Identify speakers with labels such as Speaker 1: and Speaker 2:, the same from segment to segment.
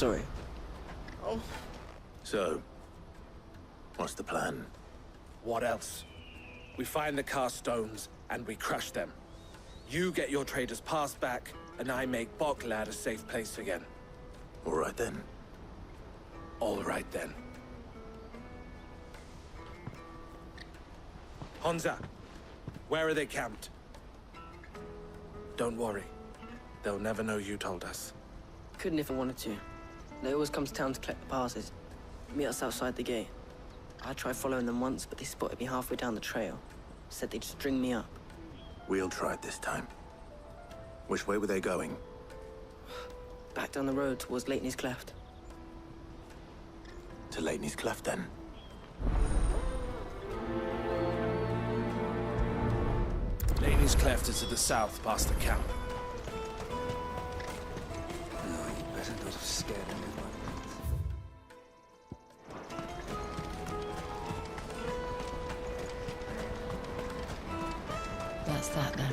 Speaker 1: sorry.
Speaker 2: Oh.
Speaker 3: So, what's the plan?
Speaker 2: What else? We find the cast stones, and we crush them. You get your trader's pass back, and I make Boklad a safe place again.
Speaker 3: All right then.
Speaker 2: All right then. Honza, where are they camped? Don't worry. They'll never know you told us.
Speaker 1: Couldn't if I wanted to. They always come to town to collect the passes. Meet us outside the gate. I tried following them once, but they spotted me halfway down the trail. Said they'd string me up.
Speaker 3: We'll try it this time. Which way were they going?
Speaker 1: Back down the road towards Leitney's Cleft.
Speaker 3: To Leitney's Cleft, then.
Speaker 2: Leitney's Cleft is to the south, past the camp.
Speaker 4: No, you better not have scared anyone.
Speaker 5: That's that then.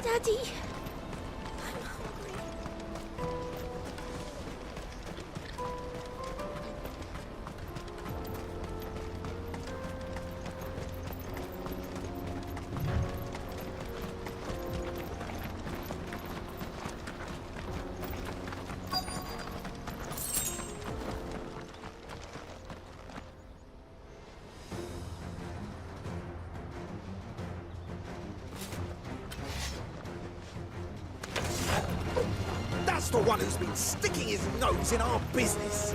Speaker 6: Daddy!
Speaker 4: That's the one who's been sticking his nose in our business.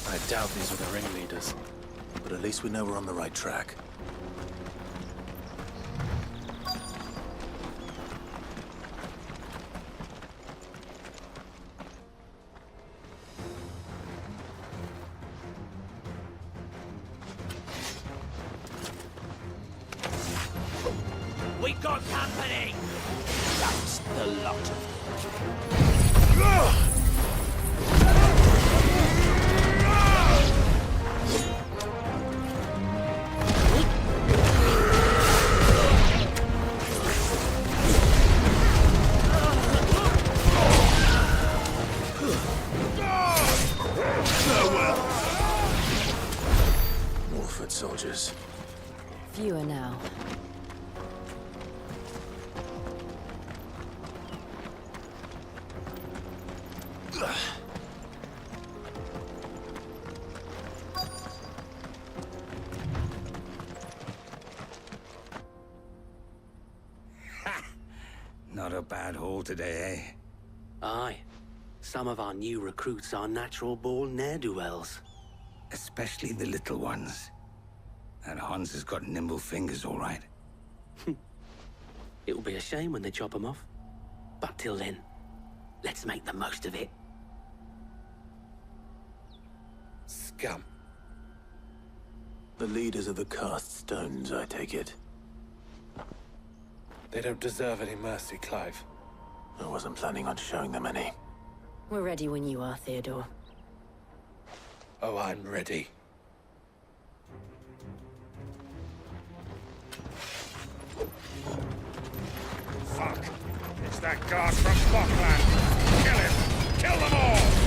Speaker 2: I doubt these were the ringleaders.
Speaker 3: But at least we know we're on the right track.
Speaker 4: We got company! That's the lot of
Speaker 3: More foot soldiers.
Speaker 5: Fewer now.
Speaker 4: Not a bad haul today, eh?
Speaker 7: Aye. Some of our new recruits are natural-born ne'er-do-wells.
Speaker 4: Especially the little ones. And Hans has got nimble fingers, all right.
Speaker 7: It'll be a shame when they chop them off. But till then, let's make the most of it.
Speaker 2: Scum.
Speaker 3: The leaders of the cast stones, I take it.
Speaker 2: They don't deserve any mercy, Clive.
Speaker 3: I wasn't planning on showing them any.
Speaker 5: We're ready when you are, Theodore.
Speaker 2: Oh, I'm ready.
Speaker 8: Fuck! It's that guard from Bokland! Kill him! Kill them all!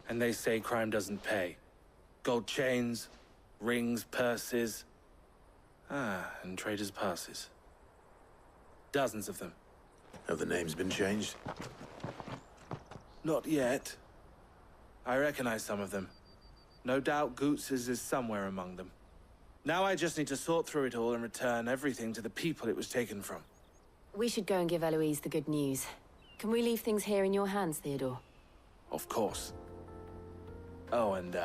Speaker 2: And they say crime doesn't pay. Gold chains, rings, purses. And traders' passes. Dozens of them.
Speaker 3: Have the names been changed?
Speaker 2: Not yet. I recognize some of them. No doubt Goots's is somewhere among them. Now I just need to sort through it all and return everything to the people it was taken from.
Speaker 5: We should go and give Eloise the good news. Can we leave things here in your hands, Theodore?
Speaker 2: Of course. Oh, and,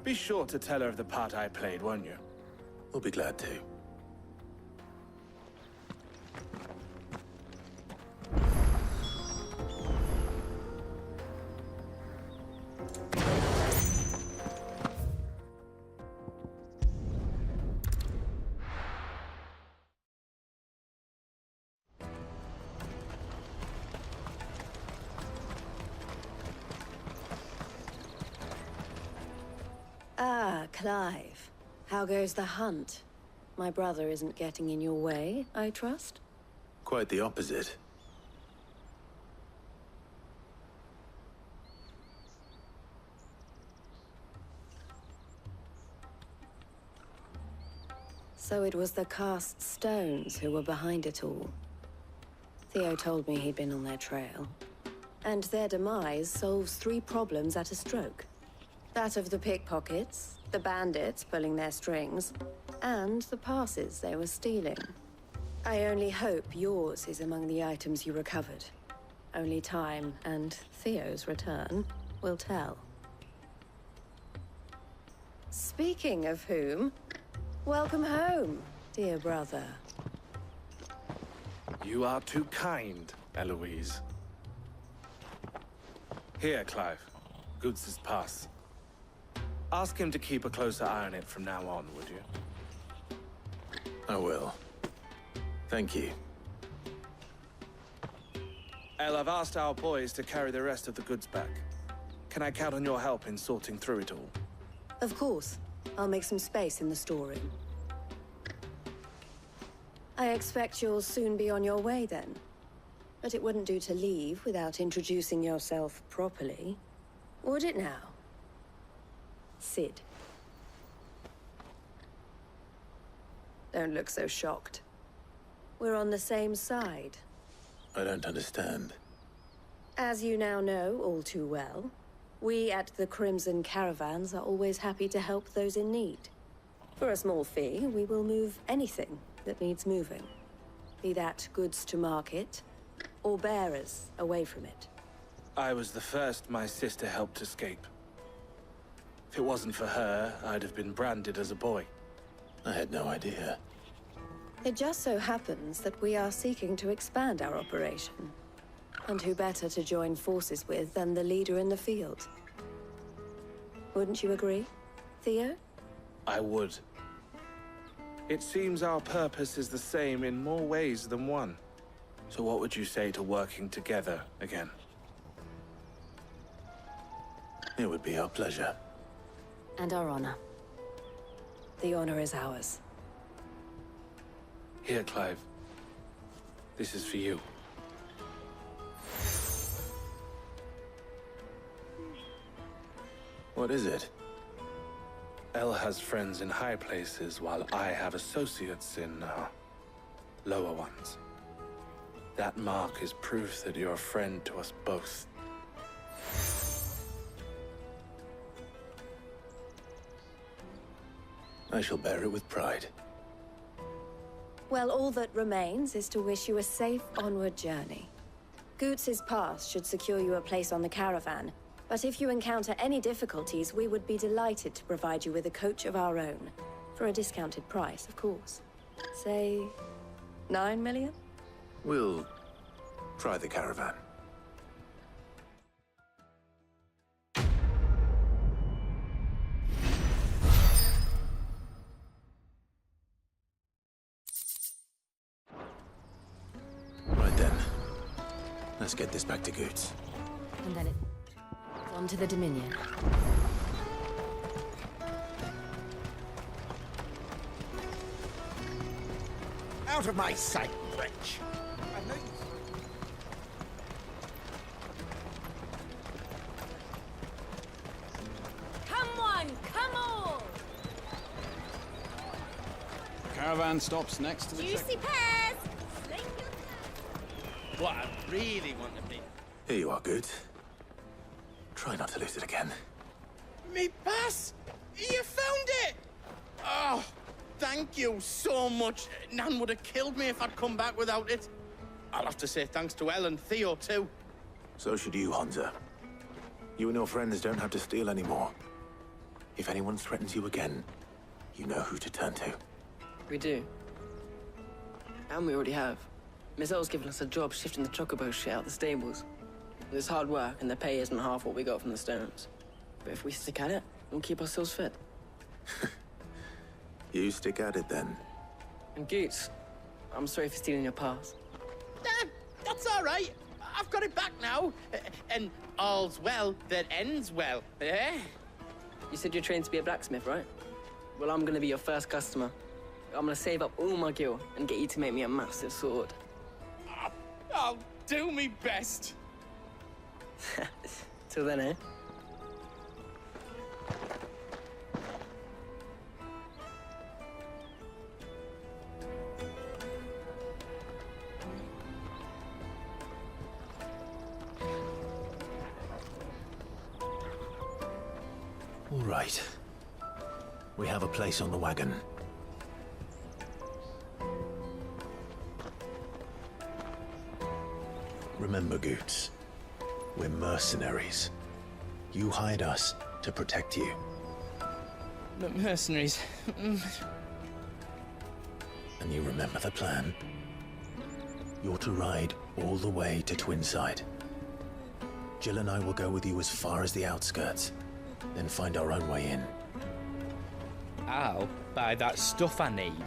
Speaker 2: be sure to tell her of the part I played, won't you?
Speaker 3: We'll be glad to.
Speaker 9: Ah, Clive. How goes the hunt? My brother isn't getting in your way, I trust?
Speaker 3: Quite the opposite.
Speaker 9: So it was the cast stones who were behind it all. Theo told me he'd been on their trail. And their demise solves 3 problems at a stroke. That of the pickpockets, the bandits pulling their strings, and the passes they were stealing. I only hope yours is among the items you recovered. Only time and Theo's return will tell. Speaking of whom, welcome home, dear brother.
Speaker 2: You are too kind, Eloise. Here, Clive. Goots's pass. Ask him to keep a closer eye on it from now on, would you?
Speaker 3: I will. Thank you.
Speaker 2: El, I've asked our boys to carry the rest of the goods back. Can I count on your help in sorting through it all?
Speaker 9: Of course. I'll make some space in the storeroom. I expect you'll soon be on your way then. But it wouldn't do to leave without introducing yourself properly. Would it now? Sid. Don't look so shocked. We're on the same side.
Speaker 3: I don't understand.
Speaker 9: As you now know all too well, we at the Crimson Caravans are always happy to help those in need. For a small fee, we will move anything that needs moving. Be that goods to market, or bearers away from it.
Speaker 2: I was the first my sister helped escape. If it wasn't for her, I'd have been branded as a boy.
Speaker 3: I had no idea.
Speaker 9: It just so happens that we are seeking to expand our operation. And who better to join forces with than the leader in the field? Wouldn't you agree, Theo?
Speaker 2: I would. It seems our purpose is the same in more ways than one. So what would you say to working together again?
Speaker 3: It would be our pleasure.
Speaker 5: And our honor.
Speaker 9: The honor is ours.
Speaker 2: Here, Clive. This is for you.
Speaker 3: What is it?
Speaker 2: El has friends in high places, while I have associates in, lower ones. That mark is proof that you're a friend to us both.
Speaker 3: I shall bear it with pride.
Speaker 9: Well, all that remains is to wish you a safe onward journey. Goots's pass should secure you a place on the caravan, but if you encounter any difficulties, we would be delighted to provide you with a coach of our own. For a discounted price, of course. Say, 9 million?
Speaker 3: We'll try the caravan. Right then. Let's get this back to Goots.
Speaker 5: And then on to the Dominion.
Speaker 8: Out of my sight, wretch! I know you.
Speaker 10: Caravan stops next to the...
Speaker 6: Juicy pears!
Speaker 3: What I really want to be... Here you are, Good. Try not to lose it again.
Speaker 11: Me pass! You found it! Oh, thank you so much. Nan would have killed me if I'd come back without it. I'll have to say thanks to Elle and Theo, too.
Speaker 3: So should you, Hansa. You and your friends don't have to steal anymore. If anyone threatens you again, you know who to turn to.
Speaker 1: We do. And we already have. Miss Elle's given us a job shifting the chocobo shit out the stables. It's hard work, and the pay isn't half what we got from the stones. But if we stick at it, we'll keep ourselves fit.
Speaker 3: You stick at it, then.
Speaker 1: And Goots, I'm sorry for stealing your pass.
Speaker 11: That's all right. I've got it back now. And all's well that ends well, eh?
Speaker 1: You said you're trained to be a blacksmith, right? Well, I'm gonna be your first customer. I'm gonna save up all my gil and get you to make me a massive sword.
Speaker 11: I'll do me best.
Speaker 1: Till then, eh?
Speaker 3: All right. We have a place on the wagon. Remember, Goots, we're mercenaries. You hired us to protect you.
Speaker 11: But mercenaries...
Speaker 3: And you remember the plan? You're to ride all the way to Twinside. Jill and I will go with you as far as the outskirts, then find our own way in.
Speaker 11: I'll buy that stuff I need.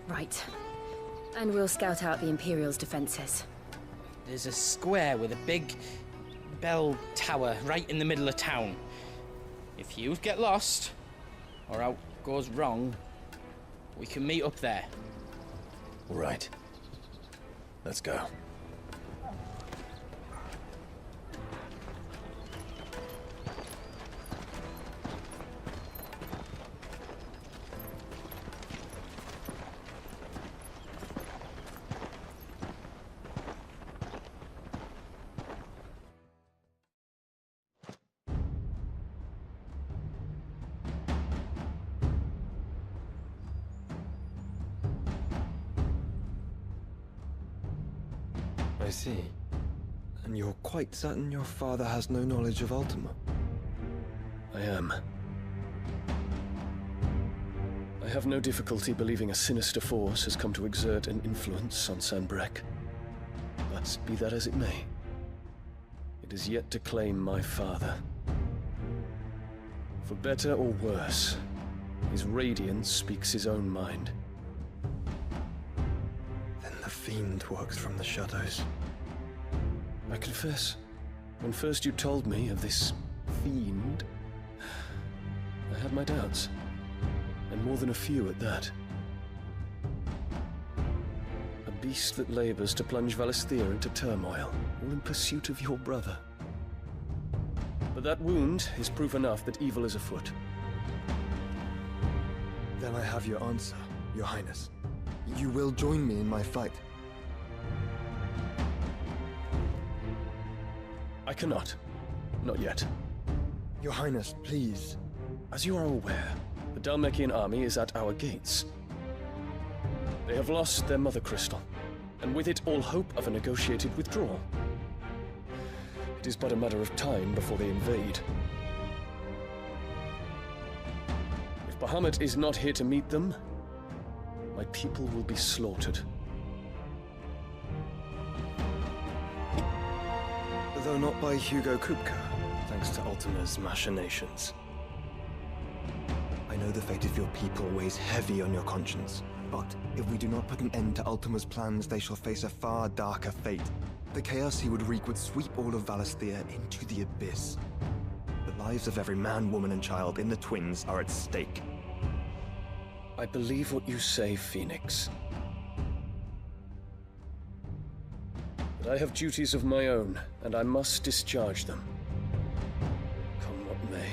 Speaker 5: Right. And we'll scout out the Imperial's defenses.
Speaker 11: There's a square with a big bell tower right in the middle of town. If you get lost, or out goes wrong, we can meet up there.
Speaker 3: All right. Let's go.
Speaker 12: I see. And you're quite certain your father has no knowledge of Ultima?
Speaker 13: I am. I have no difficulty believing a sinister force has come to exert an influence on Sanbreque. But be that as it may, it is yet to claim my father. For better or worse, his radiance speaks his own mind.
Speaker 12: Then the fiend works from the shadows.
Speaker 13: I confess, when first you told me of this fiend, I had my doubts, and more than a few at that. A beast that labors to plunge Valisthea into turmoil, all in pursuit of your brother. But that wound is proof enough that evil is afoot.
Speaker 12: Then I have your answer, Your Highness. You will join me in my fight.
Speaker 13: I cannot. Not yet.
Speaker 12: Your Highness, please.
Speaker 13: As you are aware, the Dhalmekian army is at our gates. They have lost their Mothercrystal, and with it all hope of a negotiated withdrawal. It is but a matter of time before they invade. If Bahamut is not here to meet them, my people will be slaughtered.
Speaker 12: Though not by Hugo Kupka, thanks to Ultima's machinations. I know the fate of your people weighs heavy on your conscience, but if we do not put an end to Ultima's plans, they shall face a far darker fate. The chaos he would wreak would sweep all of Valisthea into the abyss. The lives of every man, woman, and child in the Twins are at stake.
Speaker 13: I believe what you say, Phoenix. But I have duties of my own, and I must discharge them. Come what may.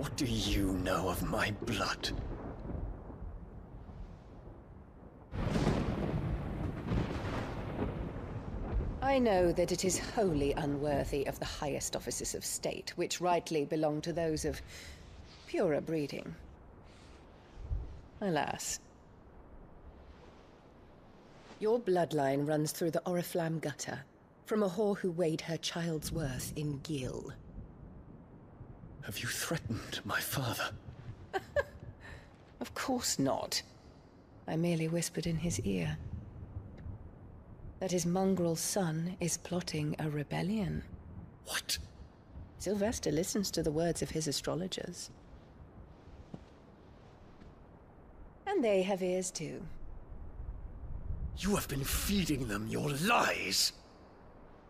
Speaker 3: What do you know of my blood?
Speaker 10: I know that it is wholly unworthy of the highest offices of state, which rightly belong to those of purer breeding. Alas. Your bloodline runs through the Oriflamme gutter, from a whore who weighed her child's worth in gill.
Speaker 3: Have you threatened my father?
Speaker 10: Of course not. I merely whispered in his ear that his mongrel son is plotting a rebellion.
Speaker 3: What?
Speaker 10: Sylvester listens to the words of his astrologers. And they have ears too.
Speaker 3: You have been feeding them your lies!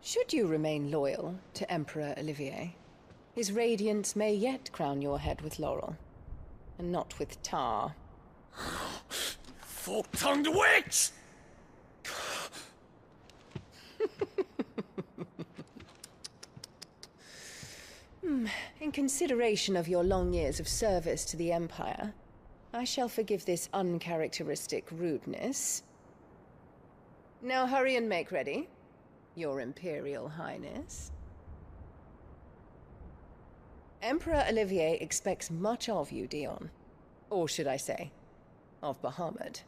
Speaker 10: Should you remain loyal to Emperor Olivier, his radiance may yet crown your head with laurel, and not with tar.
Speaker 3: Fork-tongued witch!
Speaker 10: In consideration of your long years of service to the Empire, I shall forgive this uncharacteristic rudeness. Now hurry and make ready, Your Imperial Highness. Emperor Olivier expects much of you, Dion. Or should I say, of Bahamut.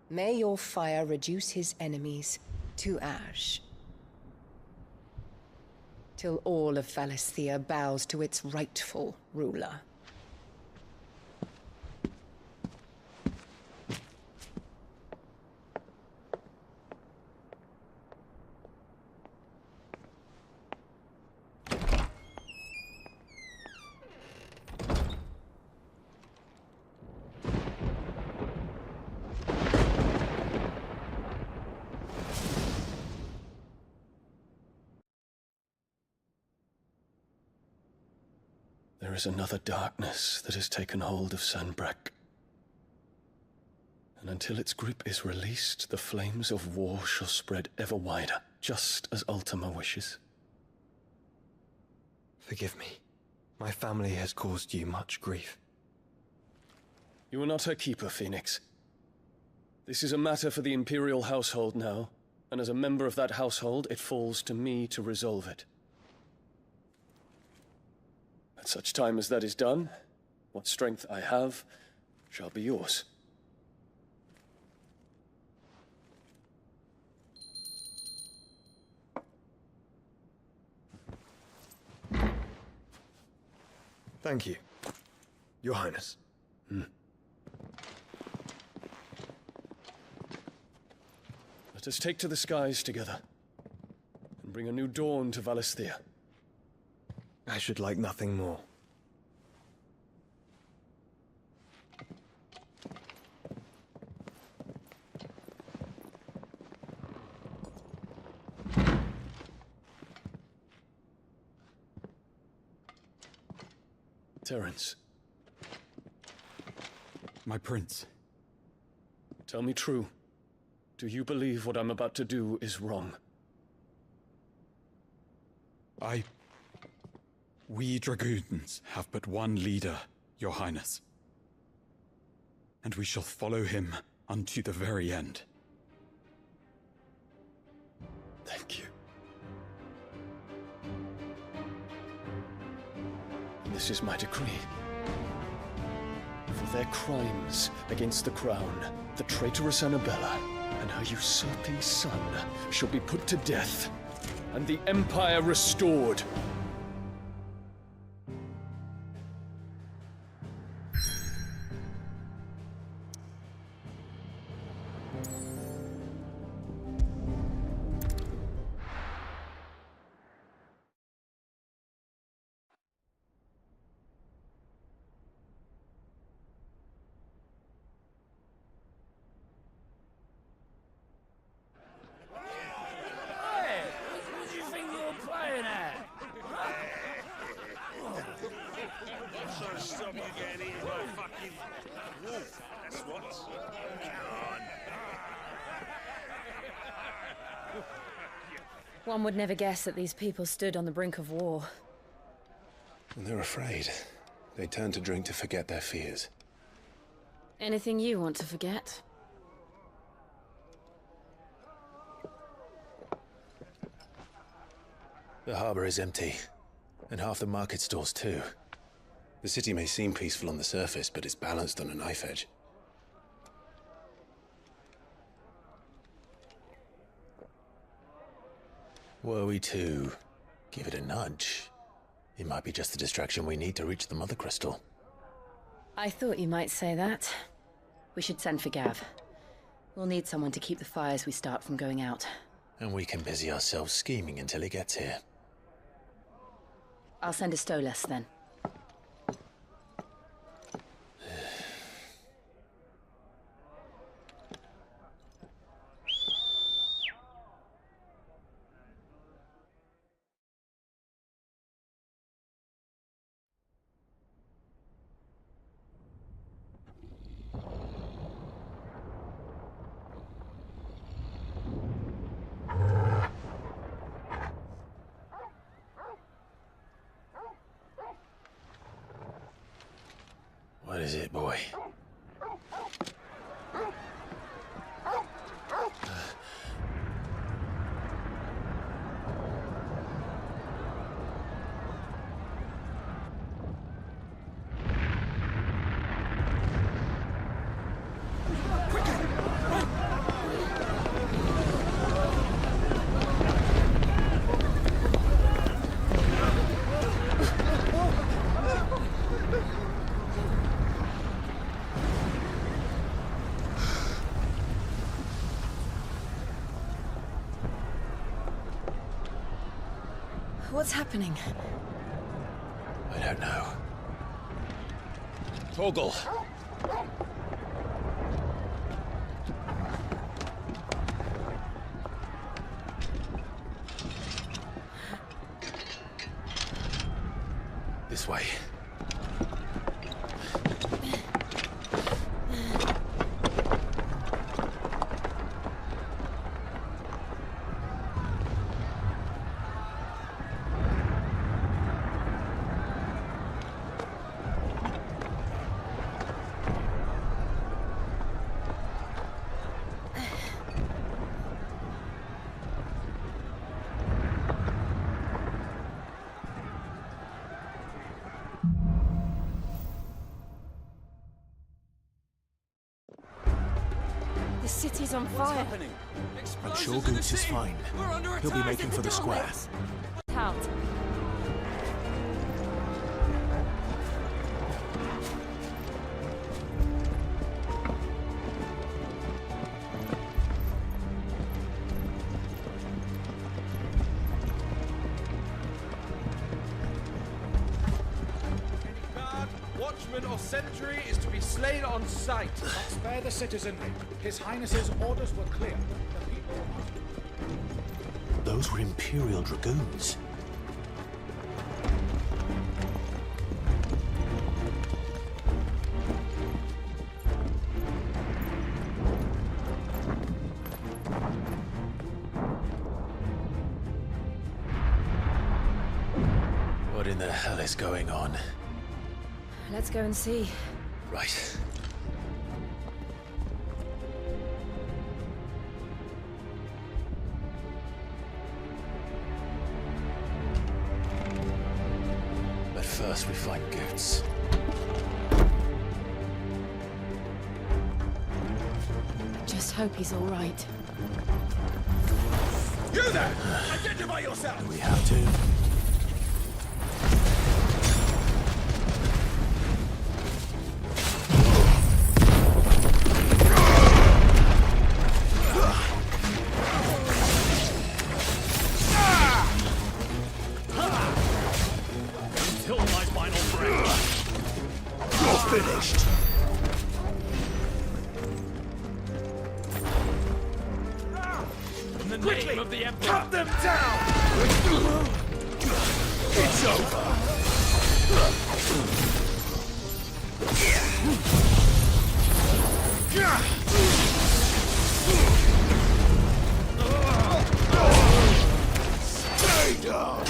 Speaker 10: May your fire reduce his enemies to ash, till all of Valisthea bows to its rightful ruler.
Speaker 3: There is another darkness that has taken hold of Sanbreque. And until its grip is released, the flames of war shall spread ever wider, just as Ultima wishes.
Speaker 12: Forgive me. My family has caused you much grief.
Speaker 13: You are not her keeper, Phoenix. This is a matter for the Imperial household now, and as a member of that household, it falls to me to resolve it. At such time as that is done, what strength I have shall be yours.
Speaker 12: Thank you, Your Highness.
Speaker 13: Let us take to the skies together, and bring a new dawn to Valisthea.
Speaker 12: I should like nothing more.
Speaker 13: Terence.
Speaker 14: My prince.
Speaker 13: Tell me true. Do you believe what I'm about to do is wrong?
Speaker 14: We dragoons have but one leader, Your Highness. And we shall follow him unto the very end.
Speaker 13: Thank you. This is my decree. For their crimes against the crown, the traitorous Annabella and her usurping son shall be put to death, and the Empire restored.
Speaker 5: One would never guess that these people stood on the brink of war.
Speaker 3: And they're afraid. They turn to drink to forget their fears.
Speaker 5: Anything you want to forget?
Speaker 3: The harbor is empty, and half the market stalls too. The city may seem peaceful on the surface, but it's balanced on a knife edge. Were we to give it a nudge, it might be just the distraction we need to reach the Mother Crystal.
Speaker 5: I thought you might say that. We should send for Gav. We'll need someone to keep the fires we start from going out.
Speaker 3: And we can busy ourselves scheming until he gets here.
Speaker 5: I'll send a Stolas then.
Speaker 3: What is it, boy?
Speaker 5: What's happening?
Speaker 3: I don't know. Torgal! This way.
Speaker 5: The city's on fire.
Speaker 3: I'm sure Goots is fine. He'll be making for the square.
Speaker 5: Out.
Speaker 8: Watchman or sentry is to be slain on sight.
Speaker 15: Spare the citizenry. His Highness's orders were clear. The people
Speaker 3: Those were Imperial Dragoons. What in the hell is going on?
Speaker 5: Let's go and see.
Speaker 3: Right. But first we find Goots.
Speaker 5: Just hope he's all right.
Speaker 8: You there! Identify yourself!
Speaker 3: Do we have to? Finished.
Speaker 8: In the name of the Emperor, cut them down!
Speaker 3: It's over. Stay down.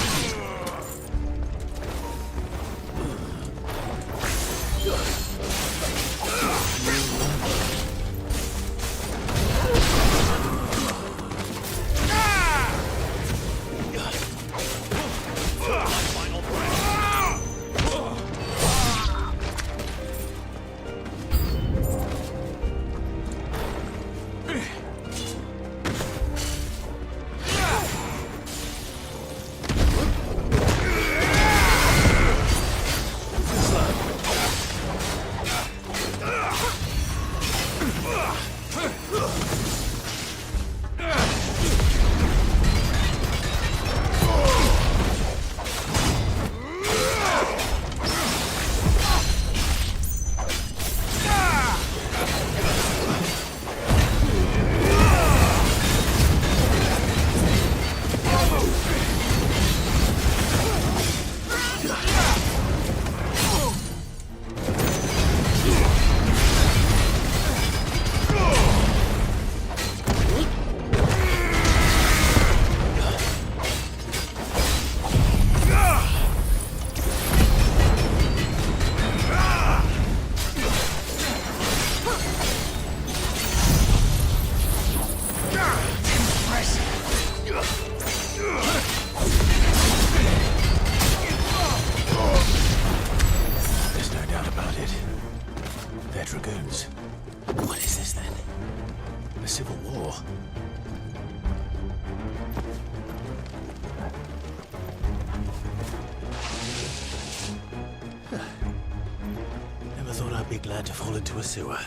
Speaker 3: thought I'd be glad to fall into a sewer.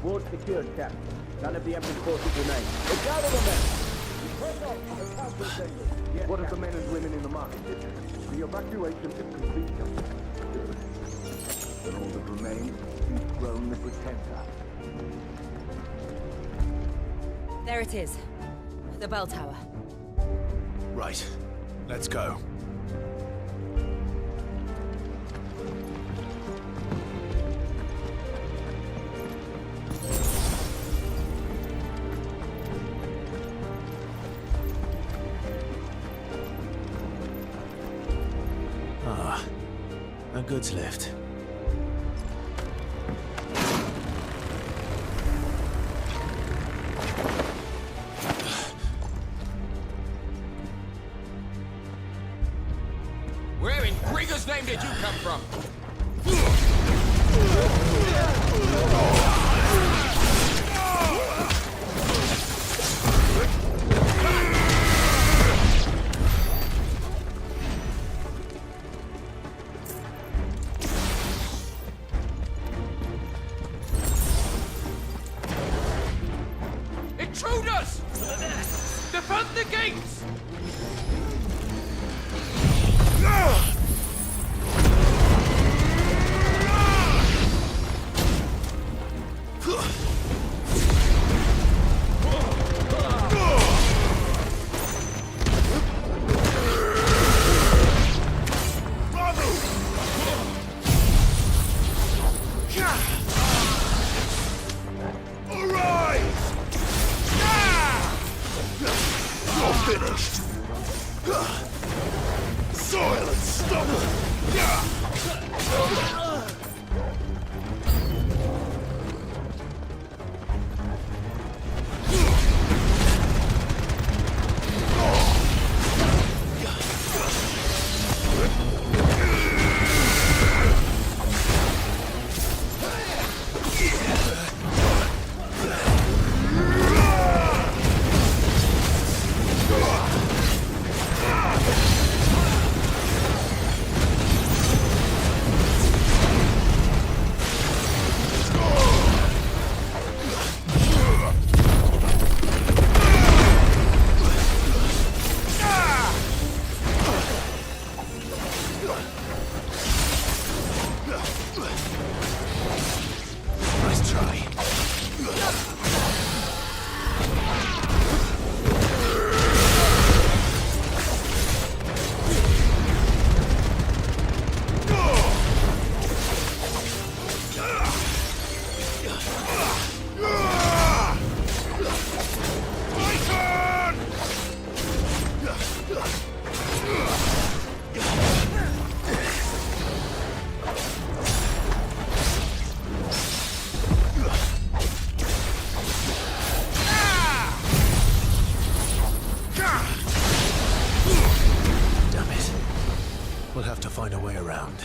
Speaker 16: Ward secured, Cap. None of the Emperor's forces remain. Look out of the men! Press on! Attack the chambers. Yes, what of the men and women in the market district? The evacuation is complete. And all that remains is grown the Pretender.
Speaker 17: There it is. The bell tower.
Speaker 3: Right. Let's go. Ah, a goods lift.
Speaker 18: Where in Grigger's name did you come from? Intruders! Defend the gates!
Speaker 19: Finished! Soil and stubble!
Speaker 3: Nice try. Damn it. We'll have to find a way around.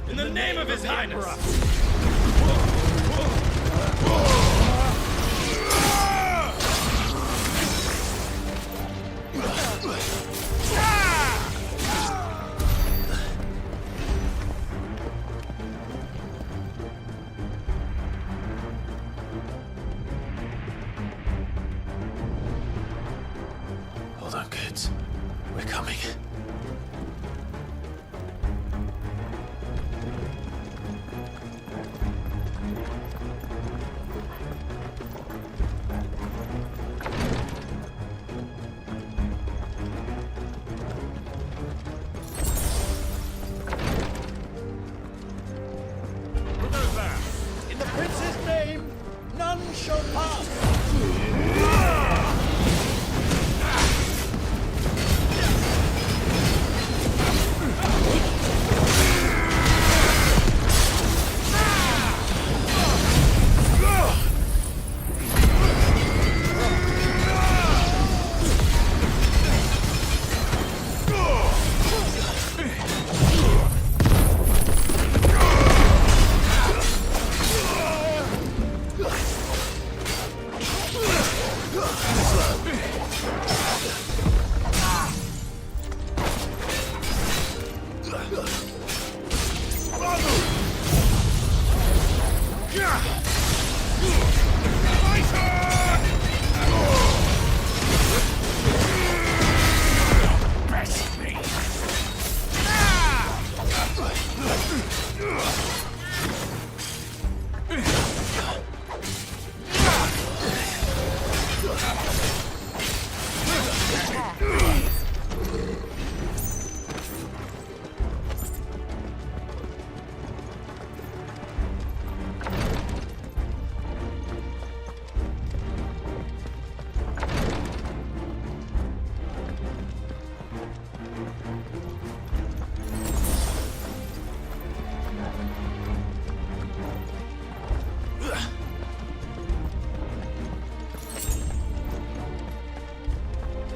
Speaker 18: In the name of His Highness!
Speaker 3: Hold on, kids. We're coming.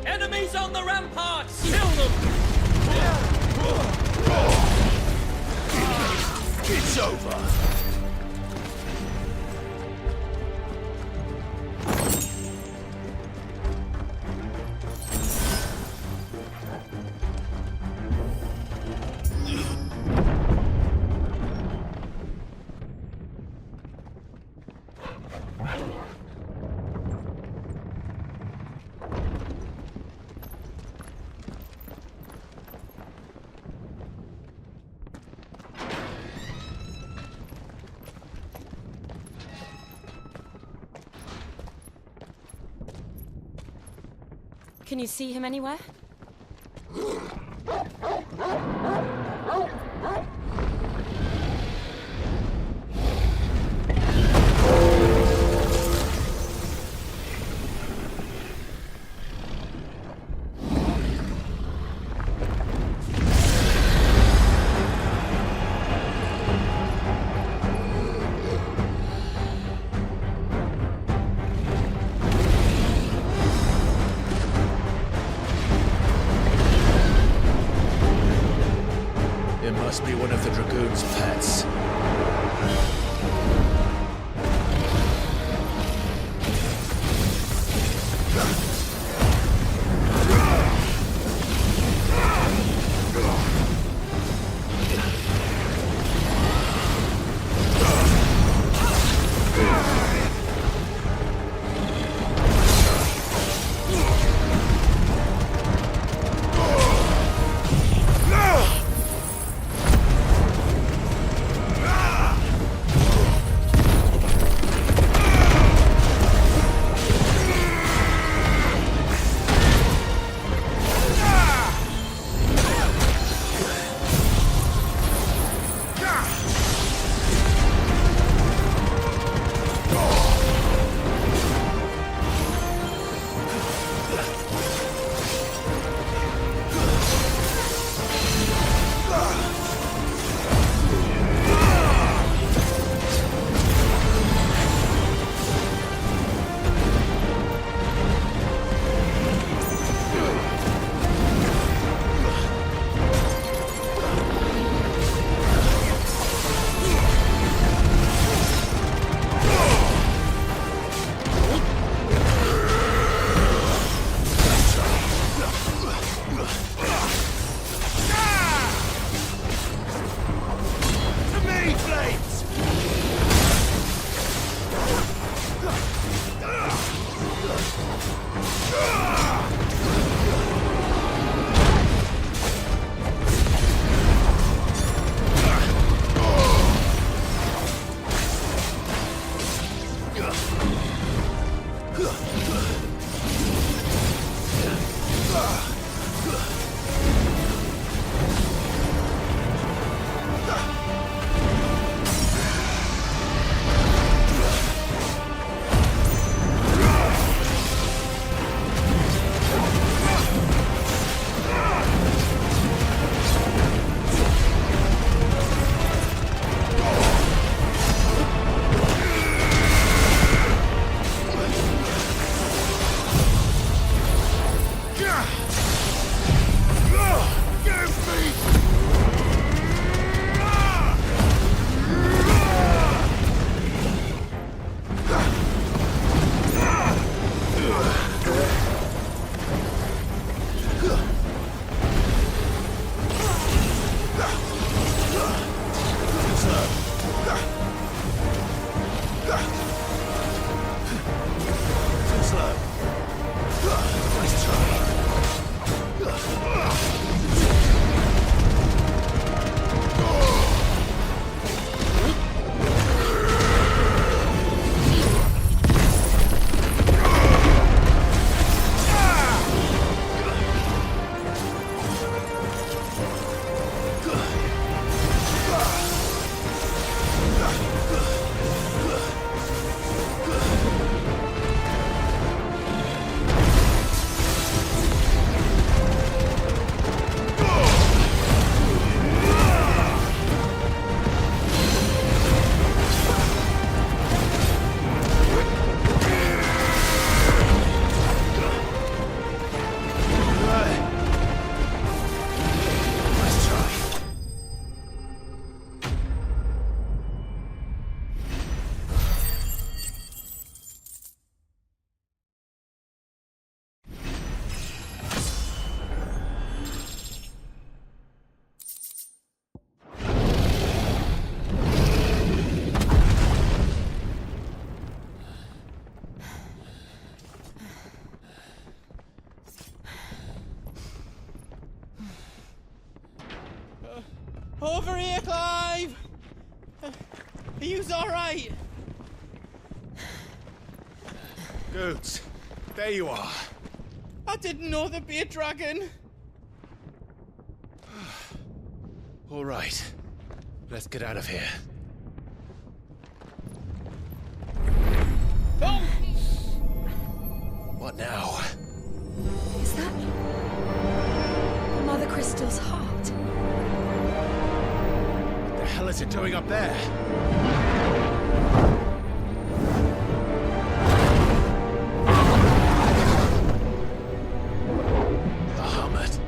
Speaker 18: Enemies on the ramparts! Kill them!
Speaker 19: It's over.
Speaker 17: Can you see him anywhere?
Speaker 3: Must be one of the Dragoon's pets.
Speaker 11: here, Clive! Are you alright?
Speaker 14: Goods, there you are.
Speaker 11: I didn't know there'd be a dragon.
Speaker 14: All right, let's get out of here.
Speaker 11: Oh!
Speaker 14: What now?
Speaker 17: Is that Mothercrystals' heart?
Speaker 14: The hell is it doing up there? Bahamut.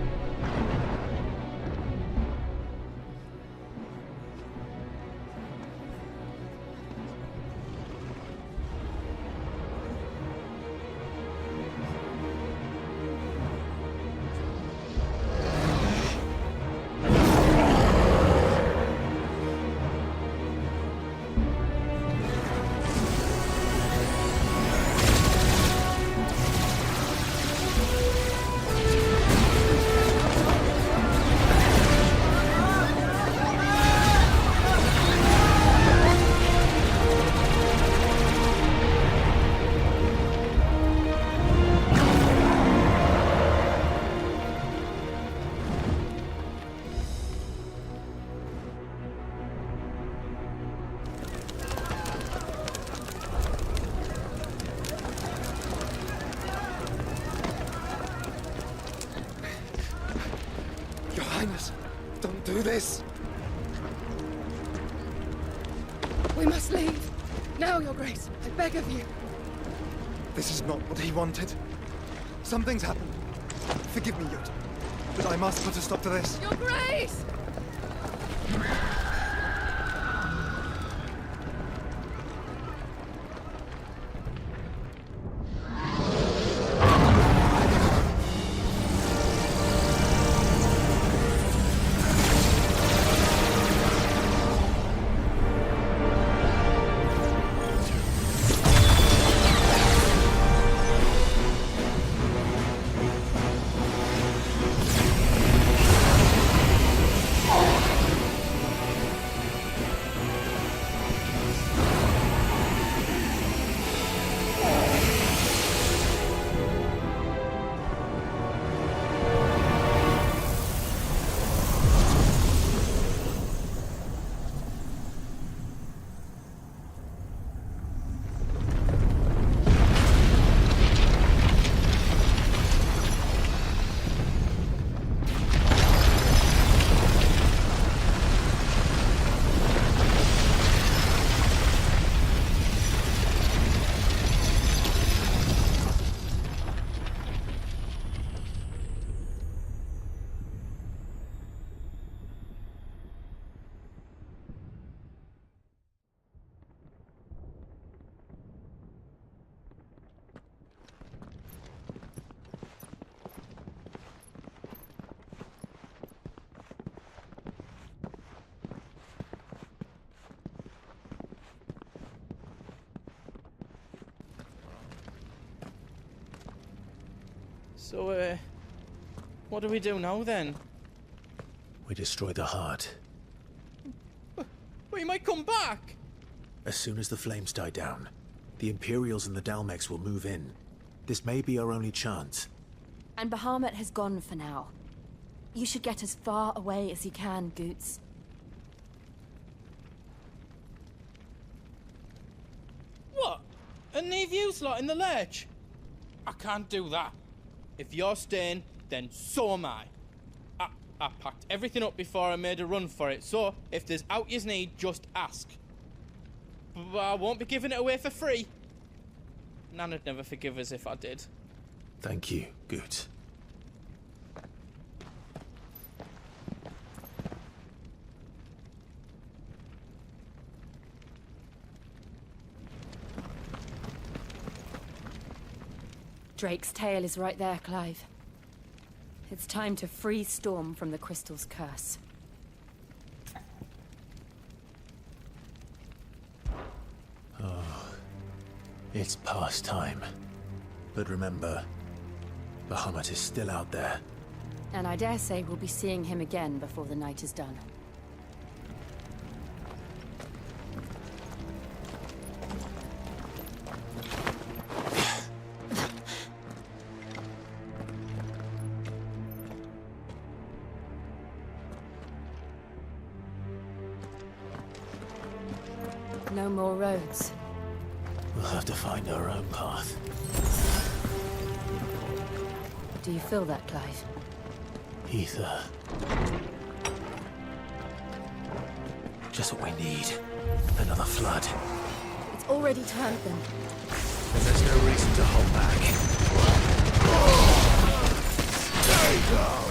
Speaker 12: Your Highness, don't do this.
Speaker 6: We must leave. Now, Your Grace. I beg of you.
Speaker 12: This is not what he wanted. Something's happened. Forgive me, Yod, but I must put a stop to this.
Speaker 6: Your Grace!
Speaker 11: So, what do we do now then?
Speaker 3: We destroy the heart.
Speaker 11: We might come back!
Speaker 3: As soon as the flames die down, the Imperials and the Dalmex will move in. This may be our only chance.
Speaker 17: And Bahamut has gone for now. You should get as far away as you can, Goots.
Speaker 11: What? And leave you lot in the lurch? I can't do that. If you're staying, then so am I. I packed everything up before I made a run for it, so if there's out yous need, just ask. But I won't be giving it away for free. Nana'd never forgive us if I did.
Speaker 3: Thank you, Goots.
Speaker 17: Drake's tail is right there, Clive. It's time to free Storm from the Crystal's curse.
Speaker 3: Oh, it's past time. But remember, Bahamut is still out there.
Speaker 17: And I dare say we'll be seeing him again before the night is done. No more roads.
Speaker 3: We'll have to find our own path.
Speaker 17: Do you feel that, Clive?
Speaker 3: Aether. Just what we need. Another flood.
Speaker 17: It's already turned them.
Speaker 3: And there's no reason to hold back. Stay down!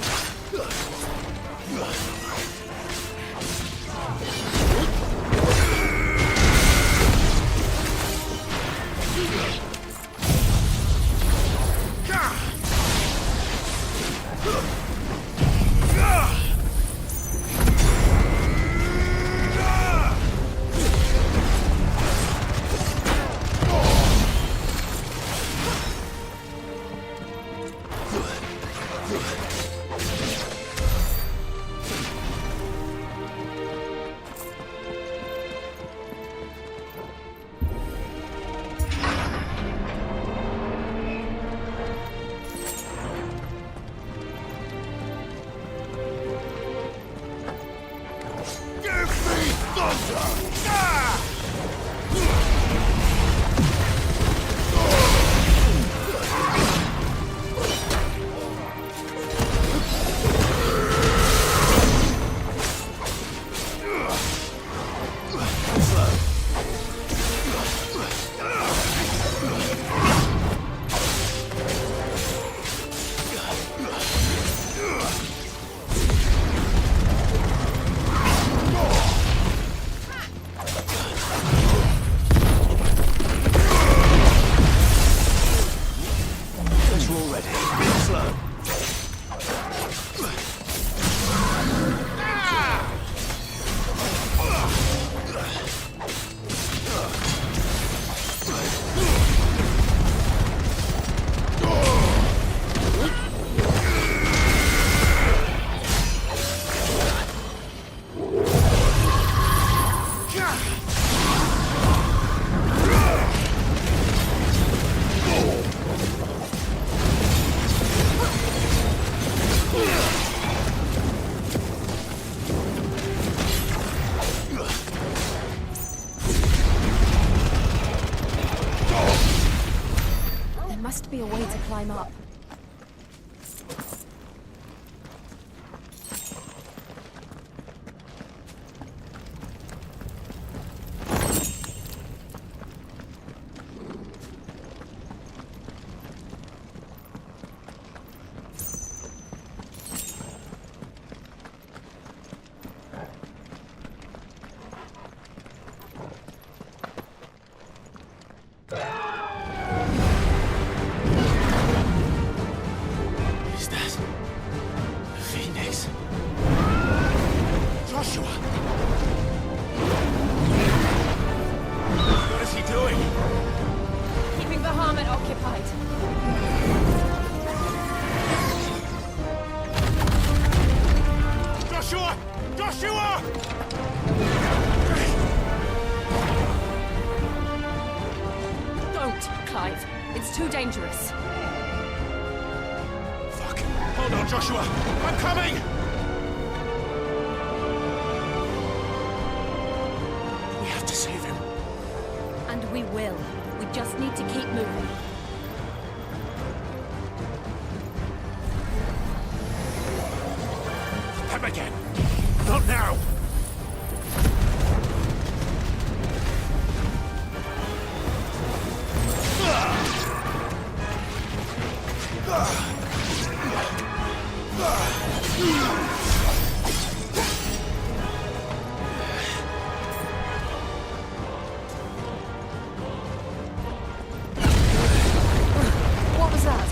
Speaker 17: Be a way to climb up. Dangerous.
Speaker 19: Fuck. Hold on, Joshua. I'm coming!
Speaker 3: We have to save him.
Speaker 17: And we will. We just need to keep moving.
Speaker 19: Them again. Not now.
Speaker 17: What was that?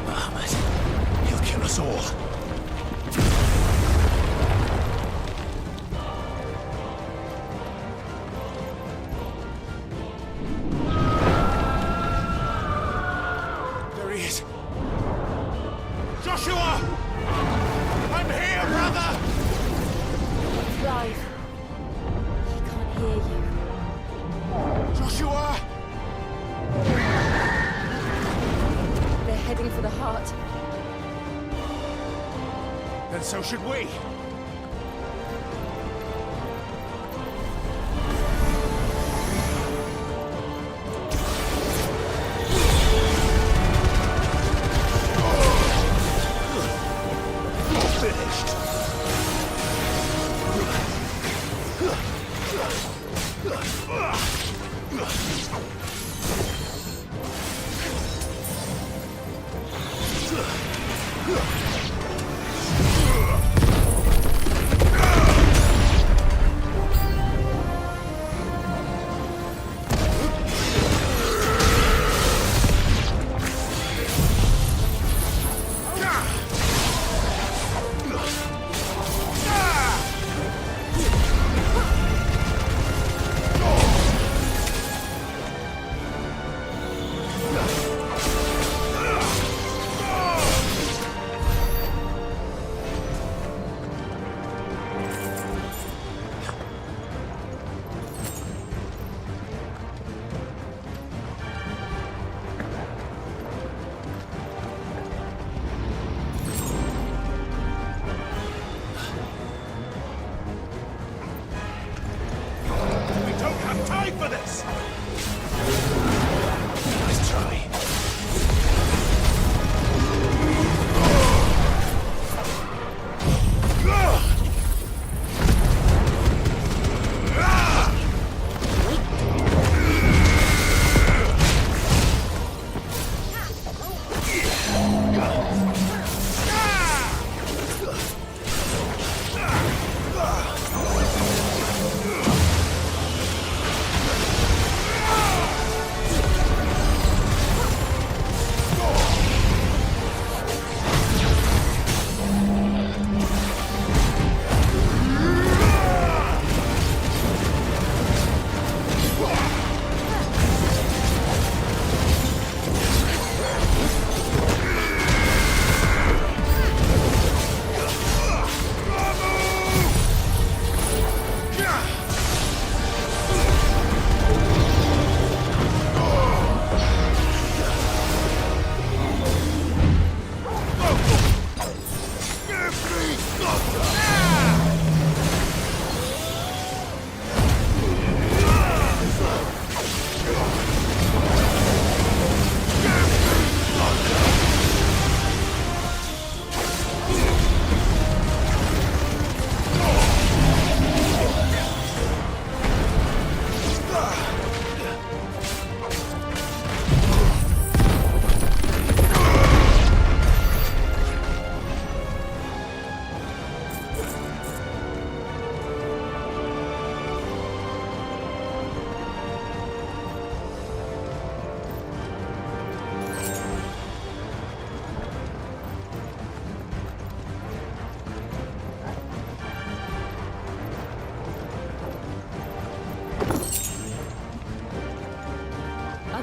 Speaker 3: Bahamut. He'll kill us all.
Speaker 19: So should we.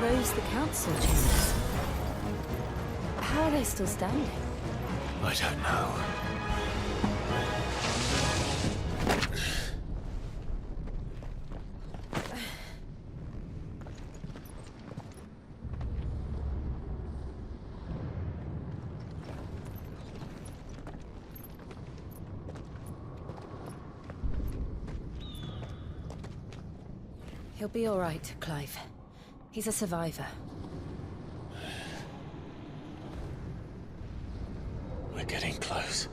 Speaker 17: Those the council chambers. How are they still standing?
Speaker 3: I don't know.
Speaker 17: He'll be all right, Clive. He's a survivor.
Speaker 3: We're getting close.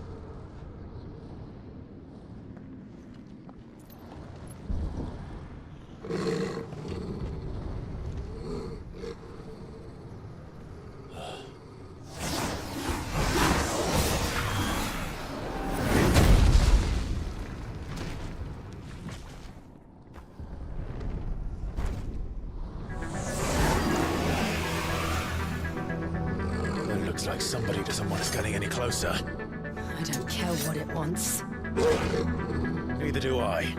Speaker 3: Like somebody doesn't want us getting any closer.
Speaker 17: I don't care what it wants.
Speaker 3: Neither do I.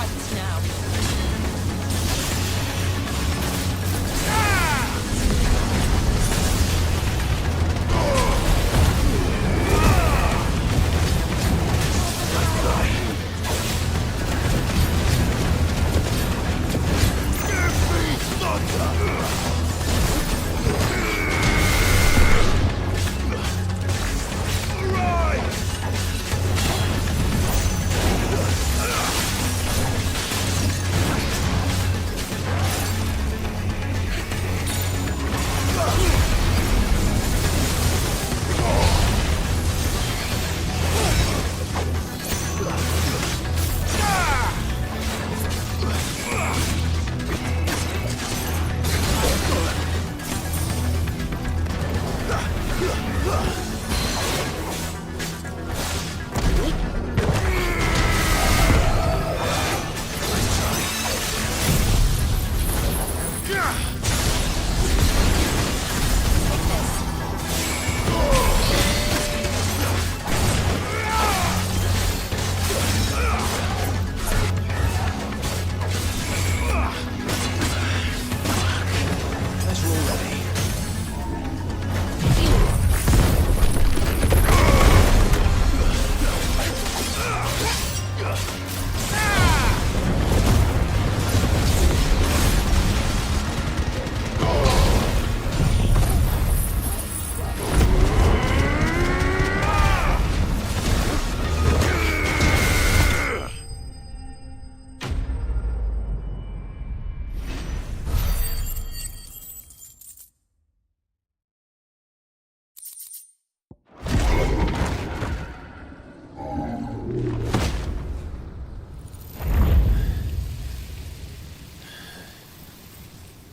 Speaker 17: right now.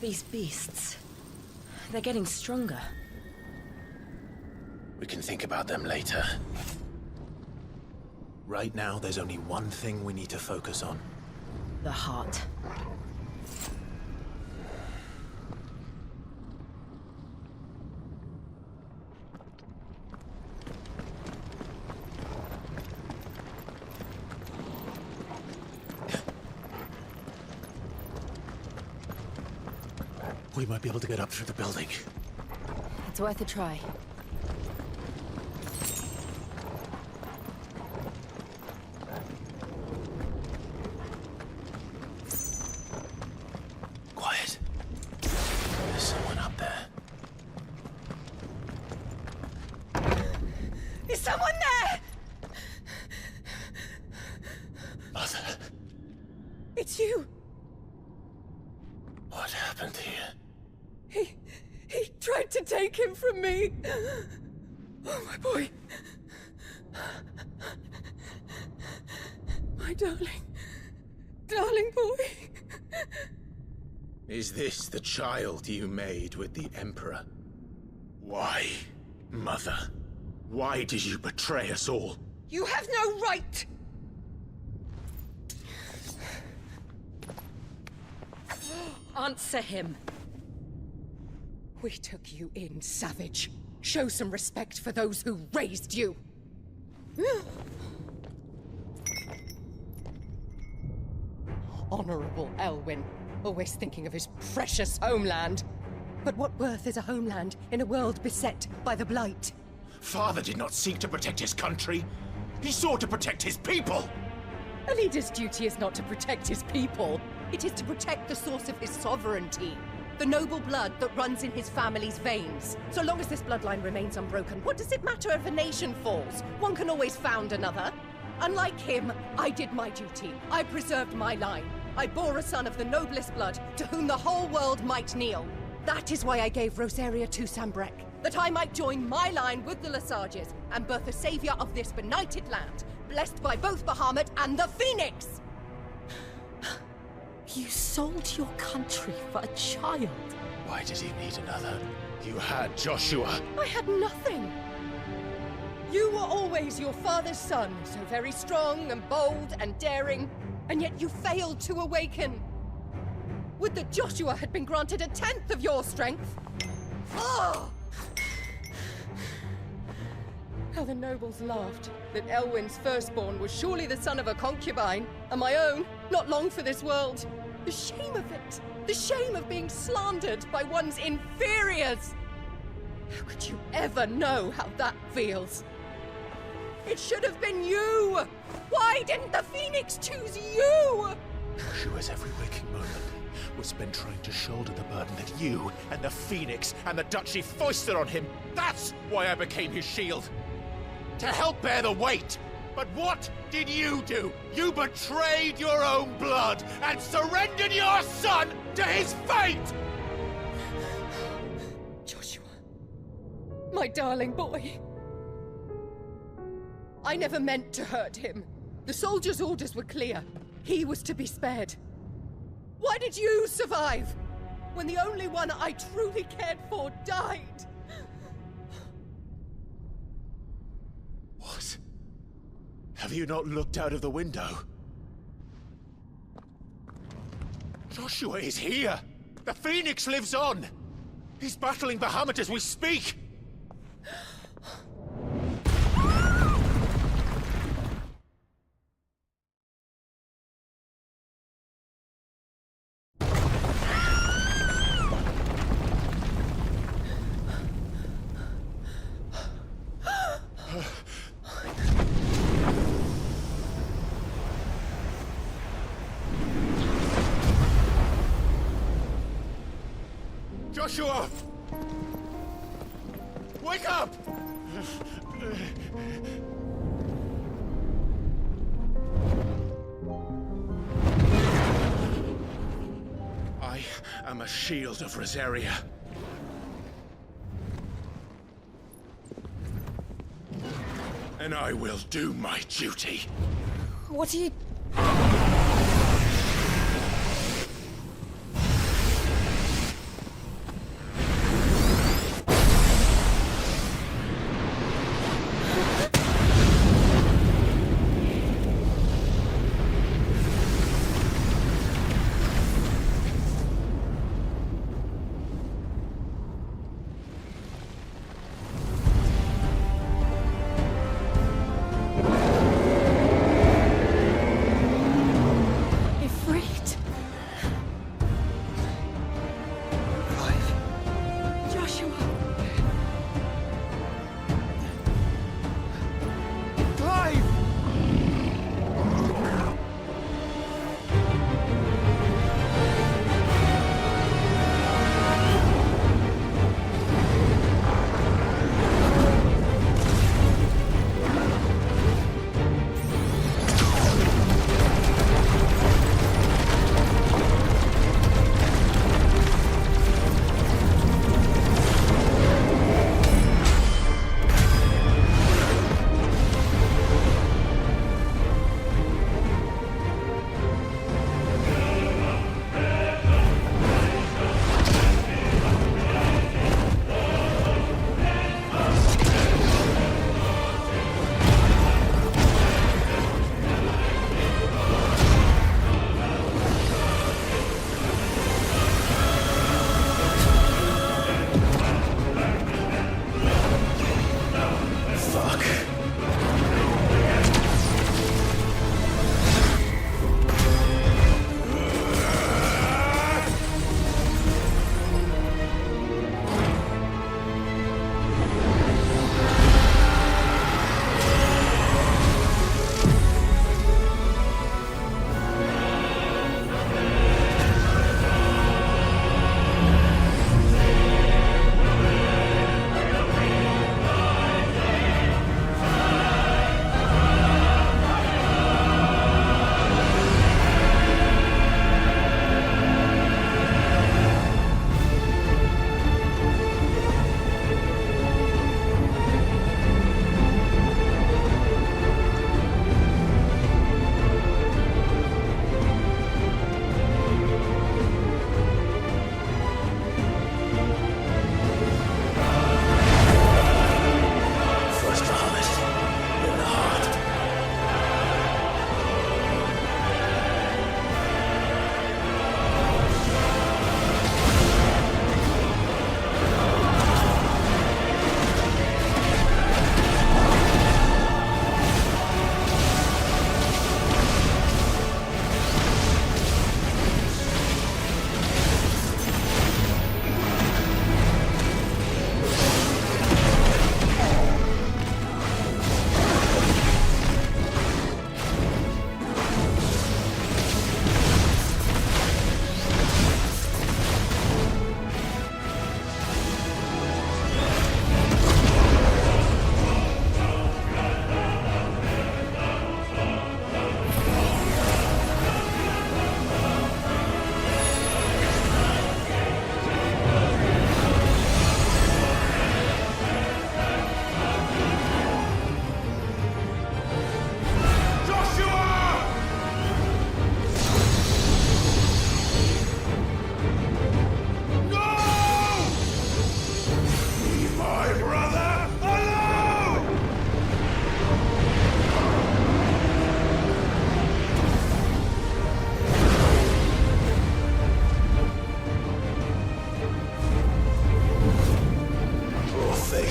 Speaker 17: These beasts, they're getting stronger.
Speaker 3: We can think about them later. Right now, there's only one thing we need to focus on.
Speaker 17: The heart.
Speaker 3: We might be able to get up through the building.
Speaker 17: It's worth a try.
Speaker 3: Quiet. There's someone up there.
Speaker 10: Is someone there?
Speaker 3: Mother.
Speaker 10: It's you.
Speaker 3: What happened here?
Speaker 10: He tried to take him from me. Oh, my boy. My darling boy.
Speaker 3: Is this the child you made with the Emperor? Why, Mother? Why did you betray us all?
Speaker 10: You have no right!
Speaker 17: Answer him.
Speaker 10: We took you in, savage. Show some respect for those who raised you. Honorable Elwyn, always thinking of his precious homeland. But what worth is a homeland in a world beset by the Blight?
Speaker 3: Father did not seek to protect his country. He sought to protect his people.
Speaker 10: A leader's duty is not to protect his people. It is to protect the source of his sovereignty. The noble blood that runs in his family's veins. So long as this bloodline remains unbroken, what does it matter if a nation falls? One can always found another. Unlike him, I did my duty. I preserved my line. I bore a son of the noblest blood, to whom the whole world might kneel. That is why I gave Rosaria to Sambrek, that I might join my line with the Lesages and birth a savior of this benighted land, blessed by both Bahamut and the Phoenix!
Speaker 17: You sold your country for a child.
Speaker 3: Why did he need another? You had Joshua.
Speaker 10: I had nothing. You were always your father's son, so very strong and bold and daring, and yet you failed to awaken. Would that Joshua had been granted 1/10 of your strength? Oh!
Speaker 6: How the nobles laughed that Elwyn's firstborn was surely the son of a concubine, and my own, not long for this world. The shame of it! The shame of being slandered by one's inferiors! How could you ever know how that feels? It should have been you! Why didn't the Phoenix choose you?
Speaker 19: Joshua's every waking moment was spent trying to shoulder the burden that you and the Phoenix and the Duchy foisted on him. That's why I became his shield. To help bear the weight. But what did you do? You betrayed your own blood and surrendered your son to his fate!
Speaker 6: Joshua. My darling boy. I never meant to hurt him. The soldiers' orders were clear. He was to be spared. Why did you survive when the only one I truly cared for died?
Speaker 19: What? Have you not looked out of the window? Joshua is here! The Phoenix lives on! He's battling Bahamut as we speak! Joshua! Wake up! I am a shield of Rosaria. And I will do my duty.
Speaker 6: What are you...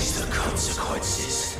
Speaker 3: Face the consequences.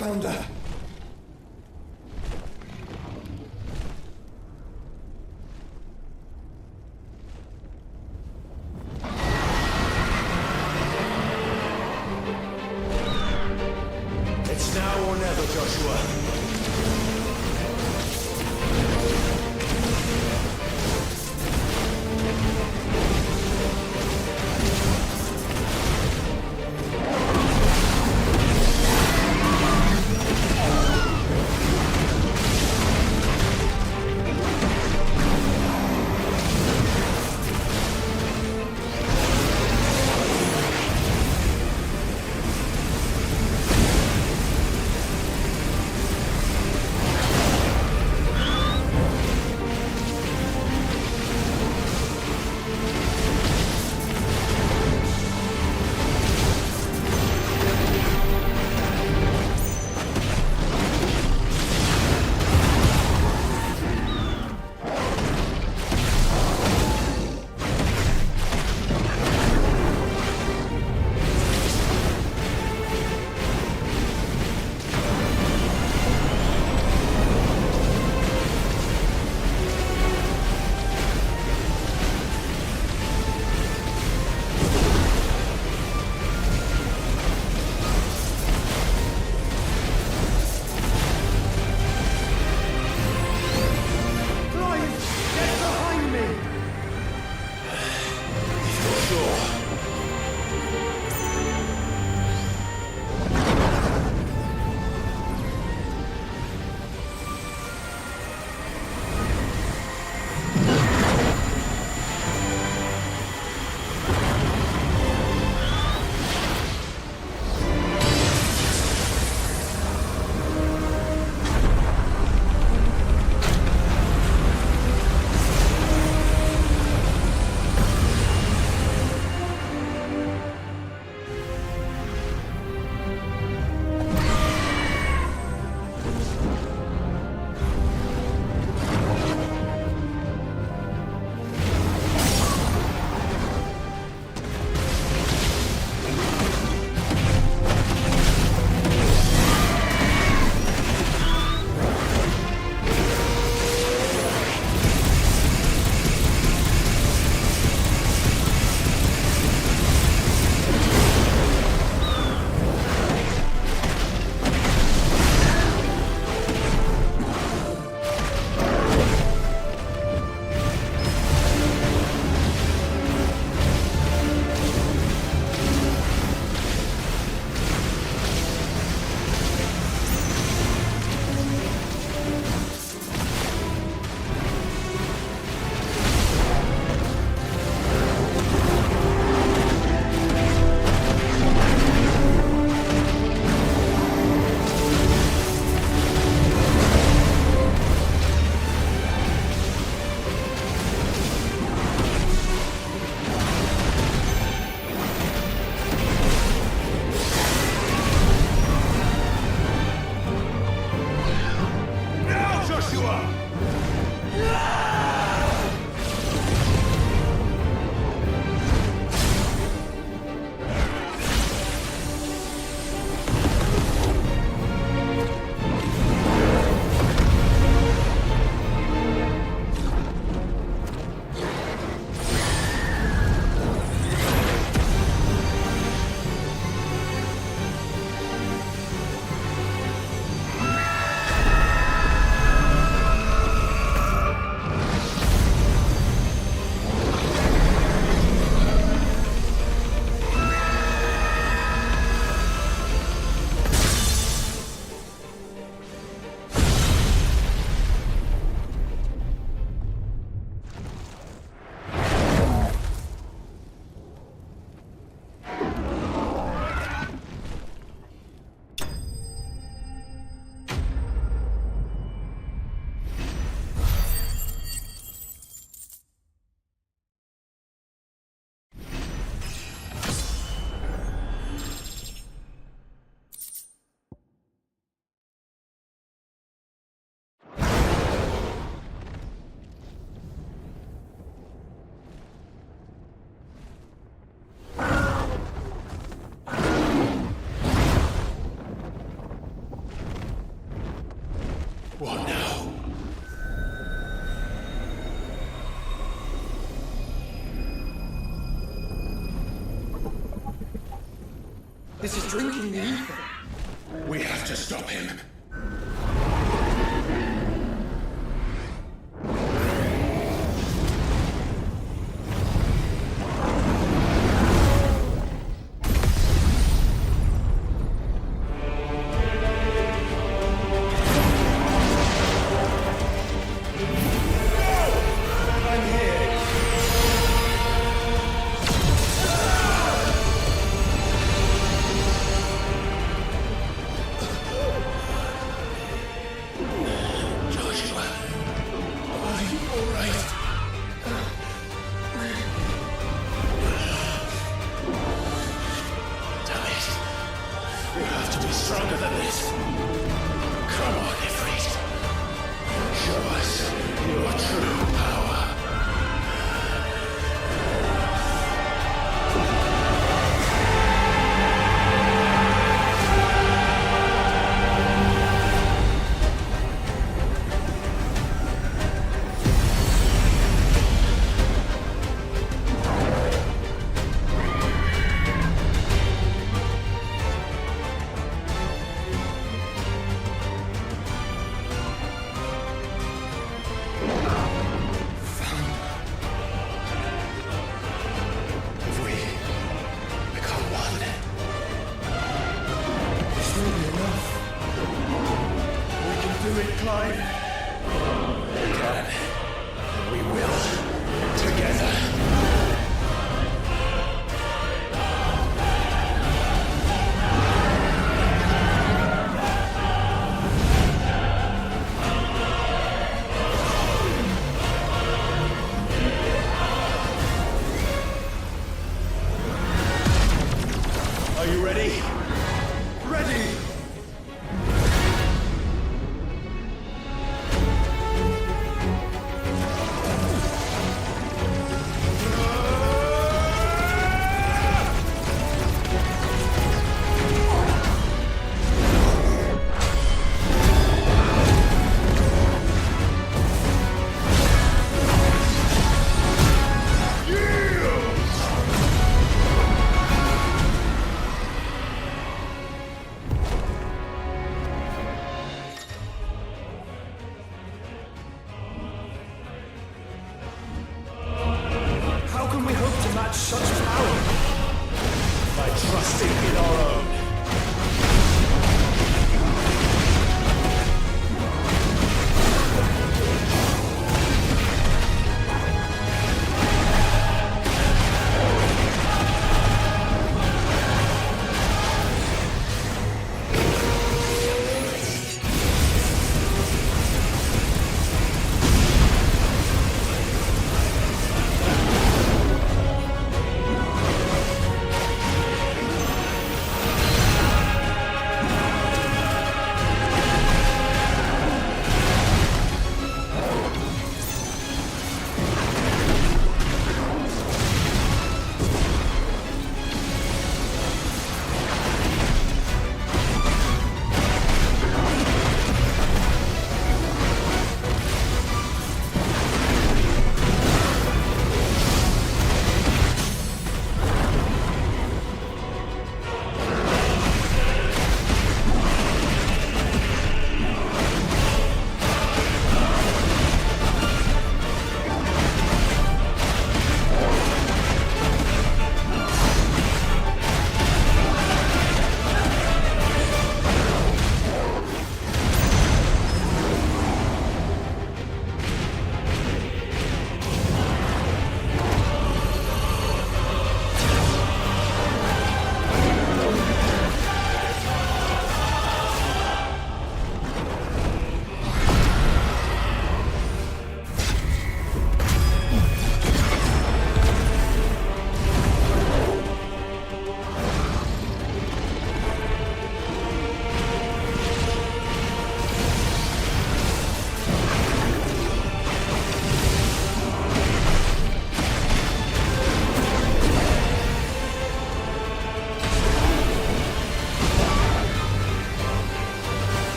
Speaker 20: found her.
Speaker 19: It's now or never, Joshua.
Speaker 20: This is drinking the ether.
Speaker 19: We have to stop him.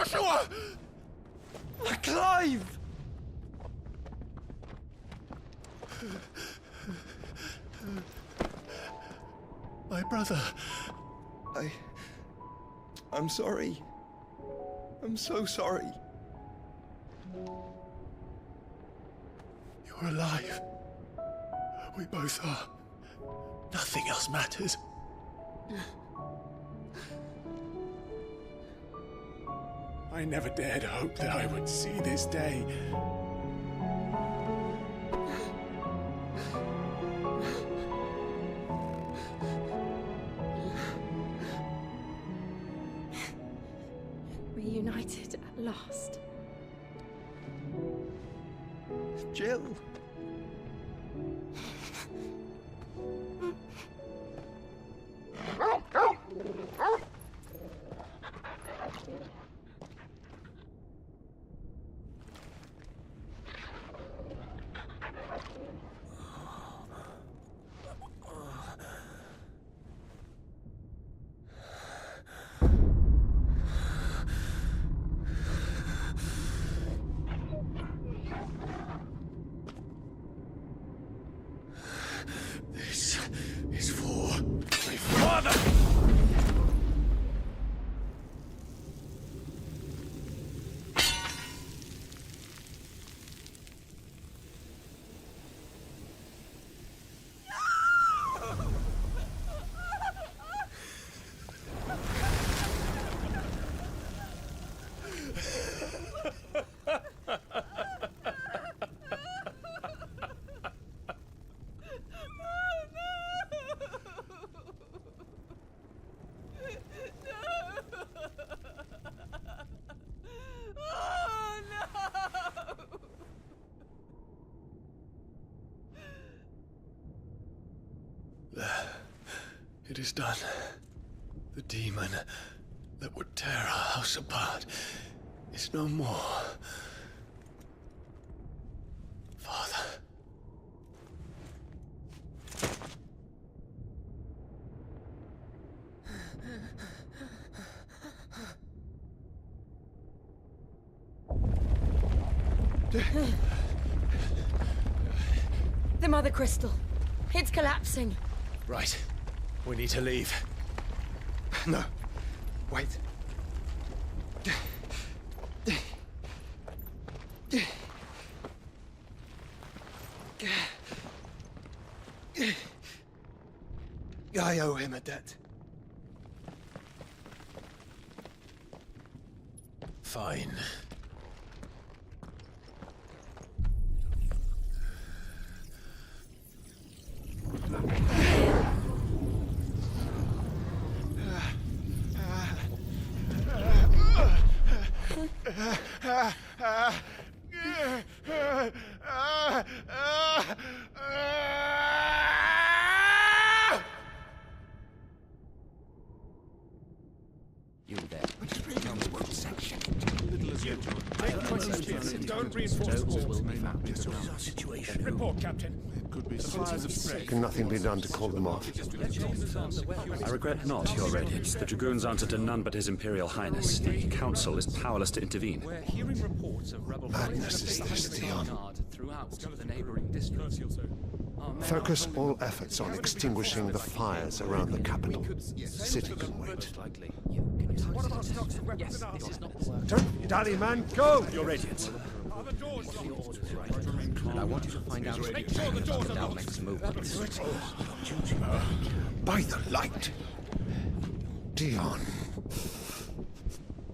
Speaker 19: Joshua! Clive! My brother. I'm sorry. I'm so sorry. You're alive. We both are. Nothing else matters. I never dared hope that I would see this day.
Speaker 17: Reunited at last.
Speaker 19: Jill. This is for my father! It is done. The demon that would tear our house apart is no more. Father.
Speaker 17: The Mother Crystal. It's collapsing.
Speaker 19: Right. We need to leave. No. Wait. I owe him a debt.
Speaker 3: Fine.
Speaker 4: You there. One section.
Speaker 15: Don't reinforce walls. Report, Captain.
Speaker 20: Can nothing be done to call them off?
Speaker 21: I regret not, Your Radiance. The Dragoons answer to none but His Imperial Highness. The Council is powerless to intervene.
Speaker 18: We're hearing reports of rebel
Speaker 20: Madness is this, Dion.
Speaker 18: throughout the neighboring districts.
Speaker 20: Focus all efforts on extinguishing the fires around the capital. City can wait. Don't dally, man, go!
Speaker 21: Your Radiance.
Speaker 4: And I want you to find out about the Dalmek's movements.
Speaker 20: By the light! Dion,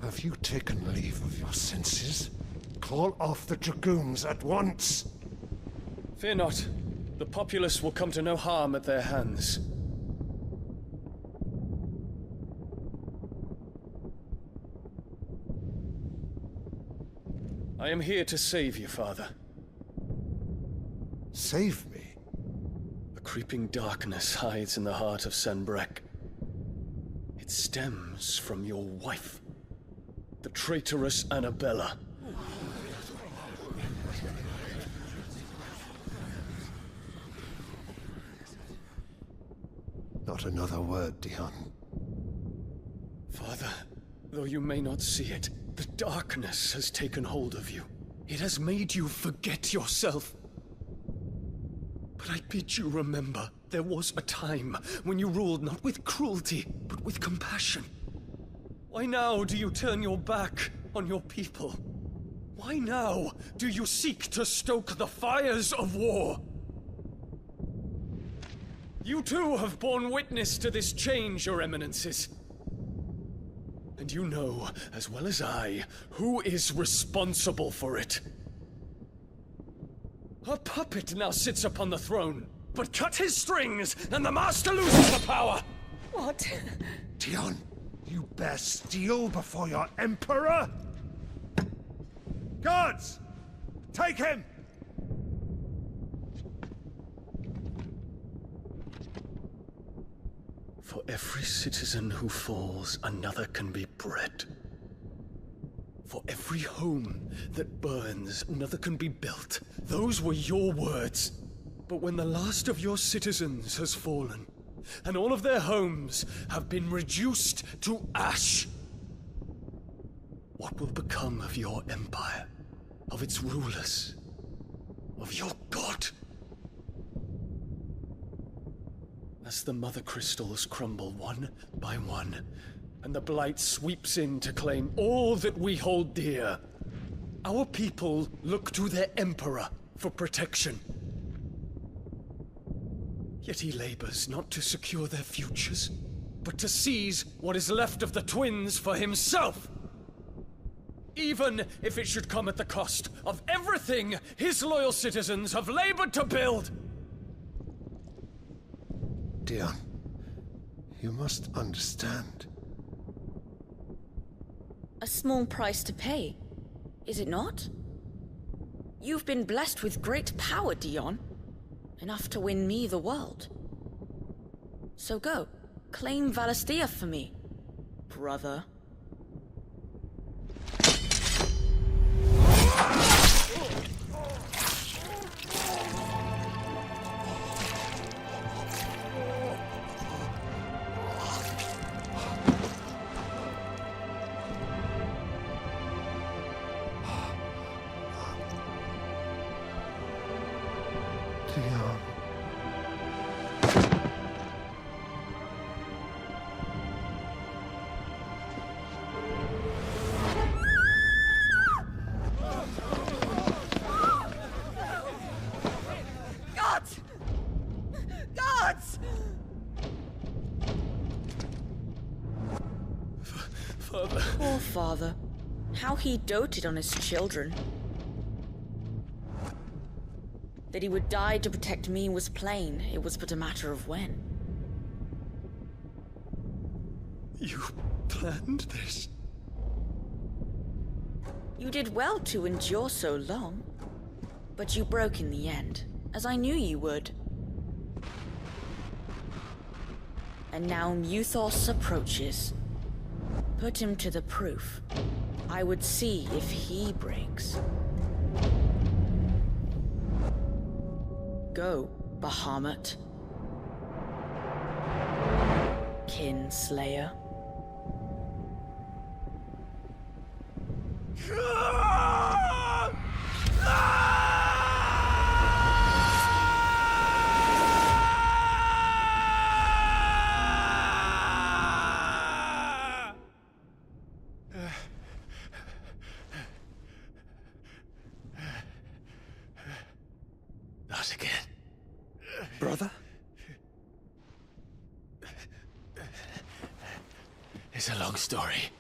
Speaker 20: have you taken leave of your senses? Call off the Dragoons at once!
Speaker 13: Fear not. The populace will come to no harm at their hands. I am here to save you, Father.
Speaker 20: Save me?
Speaker 13: A creeping darkness hides in the heart of Sanbreque. It stems from your wife, the traitorous Annabella.
Speaker 20: Not another word, Dion.
Speaker 13: Father, though you may not see it,
Speaker 3: The darkness has taken hold of you. It has made you forget yourself. But I bid you remember, there was a time when you ruled not with cruelty, but with compassion. Why now do you turn your back on your people? Why now do you seek to stoke the fires of war? You too have borne witness to this change, Your Eminences. And you know, as well as I, who is responsible for it. A puppet now sits upon the throne, but cut his strings, and the master loses the power!
Speaker 10: What?
Speaker 20: Dion, you bear steel before your emperor? Guards! Take him!
Speaker 3: For every citizen who falls, another can be bred. For every home that burns, another can be built. Those were your words. But when the last of your citizens has fallen, and all of their homes have been reduced to ash, what will become of your empire, of its rulers, of your god? As the Mothercrystals crumble one by one, and the Blight sweeps in to claim all that we hold dear, our people look to their Emperor for protection. Yet he labors not to secure their futures, but to seize what is left of the twins for himself! Even if it should come at the cost of everything his loyal citizens have labored to build!
Speaker 20: Dion, you must understand.
Speaker 7: A small price to pay, is it not? You've been blessed with great power, Dion. Enough to win me the world. So go, claim Valisthea for me, brother.
Speaker 20: Dion.
Speaker 6: Gods! Gods!
Speaker 3: Father.
Speaker 7: Poor father. How he doted on his children. That he would die to protect me was plain. It was but a matter of when.
Speaker 3: You planned this?
Speaker 7: You did well to endure so long. But you broke in the end, as I knew you would. And now Muthos approaches. Put him to the proof. I would see if he breaks. Go, Bahamut. Kinslayer.
Speaker 3: Not again.
Speaker 12: Brother?
Speaker 3: It's a long story.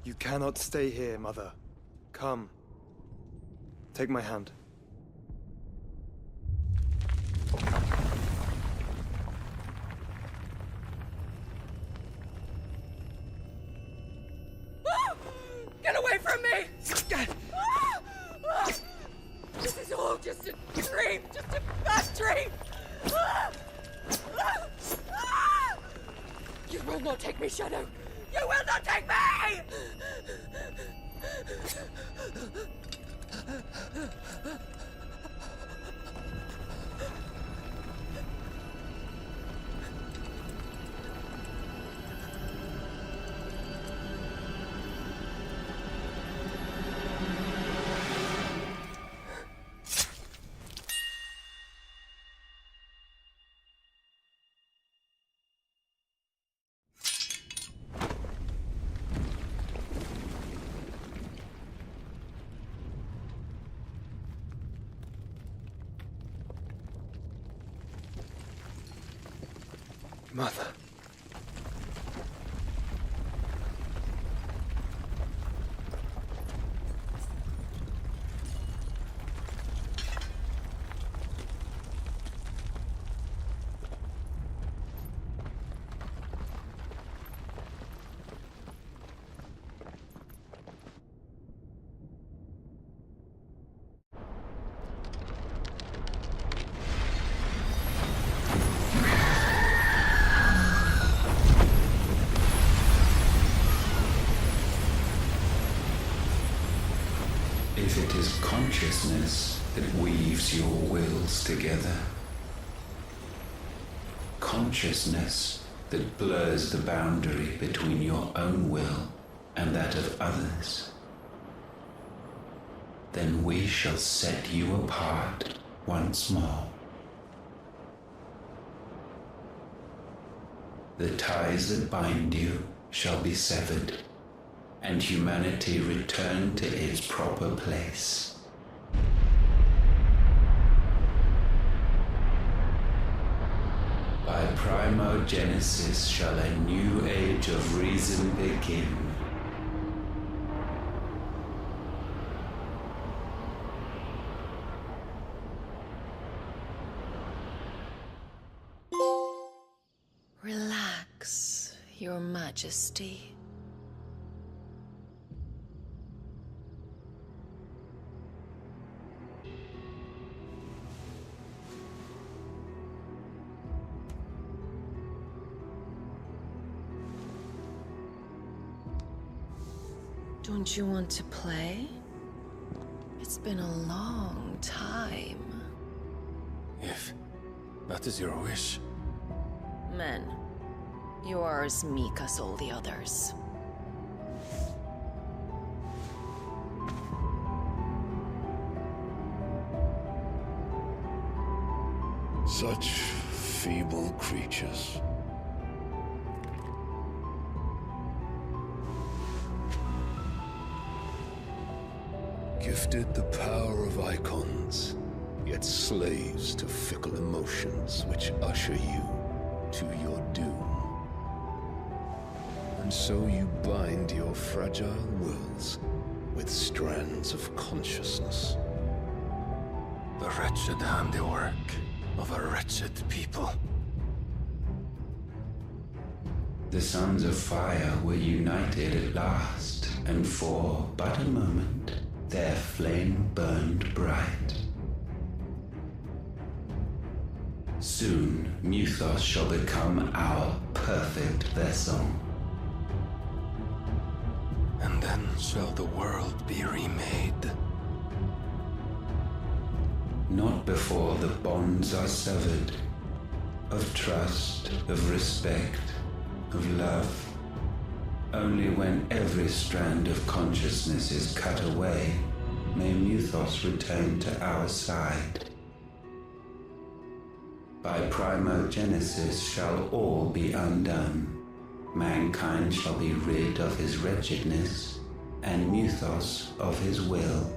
Speaker 12: You cannot stay here, Mother. Come. Take my hand.
Speaker 6: Get away from me! This is all just a dream, just a bad dream! You will not take me, Shadow! You will not take me!
Speaker 3: Mother.
Speaker 4: If it is consciousness that weaves your wills together, consciousness that blurs the boundary between your own will and that of others, then we shall set you apart once more. The ties that bind you shall be severed, and humanity return to its proper place. By primogenesis shall a new age of reason begin.
Speaker 2: Relax, Your Majesty. Don't you want to play? It's been a long time.
Speaker 13: If that is your wish.
Speaker 2: Men, you are as meek as all the others.
Speaker 22: Such feeble creatures. Gifted the power of icons, yet slaves to fickle emotions which usher you to your doom. And so you bind your fragile wills with strands of consciousness.
Speaker 3: The wretched handiwork of a wretched people.
Speaker 4: The sons of fire were united at last, and for but a moment, their flame burned bright. Soon, Mythos shall become our perfect vessel.
Speaker 3: And then shall the world be remade.
Speaker 4: Not before the bonds are severed, of trust, of respect, of love. Only when every strand of consciousness is cut away, may Mythos return to our side. By primogenesis shall all be undone. Mankind shall be rid of his wretchedness, and Mythos of his will.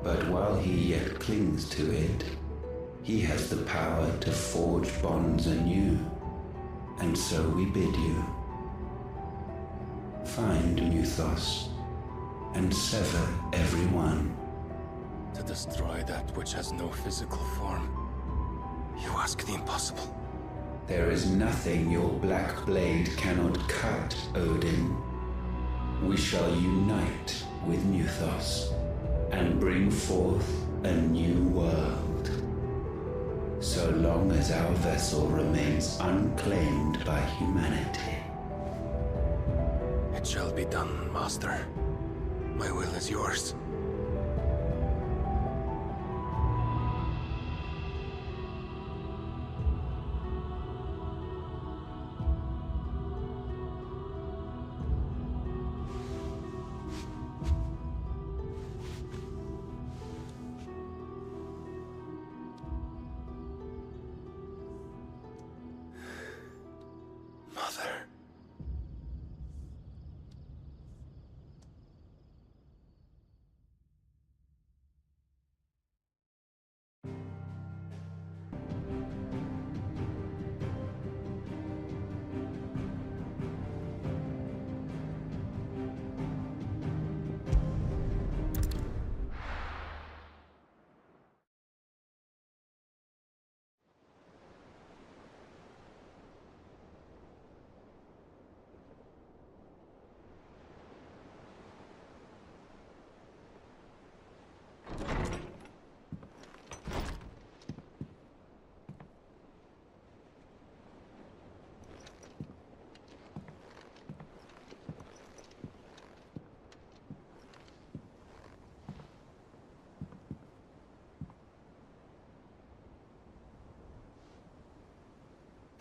Speaker 4: But while he yet clings to it, he has the power to forge bonds anew. And so we bid you, find Mythos, and sever every one.
Speaker 3: To destroy that which has no physical form, you ask the impossible.
Speaker 4: There is nothing your black blade cannot cut, Odin. We shall unite with Mythos, and bring forth a new world. So long as our vessel remains unclaimed by humanity.
Speaker 3: It shall be done, Master. My will is yours.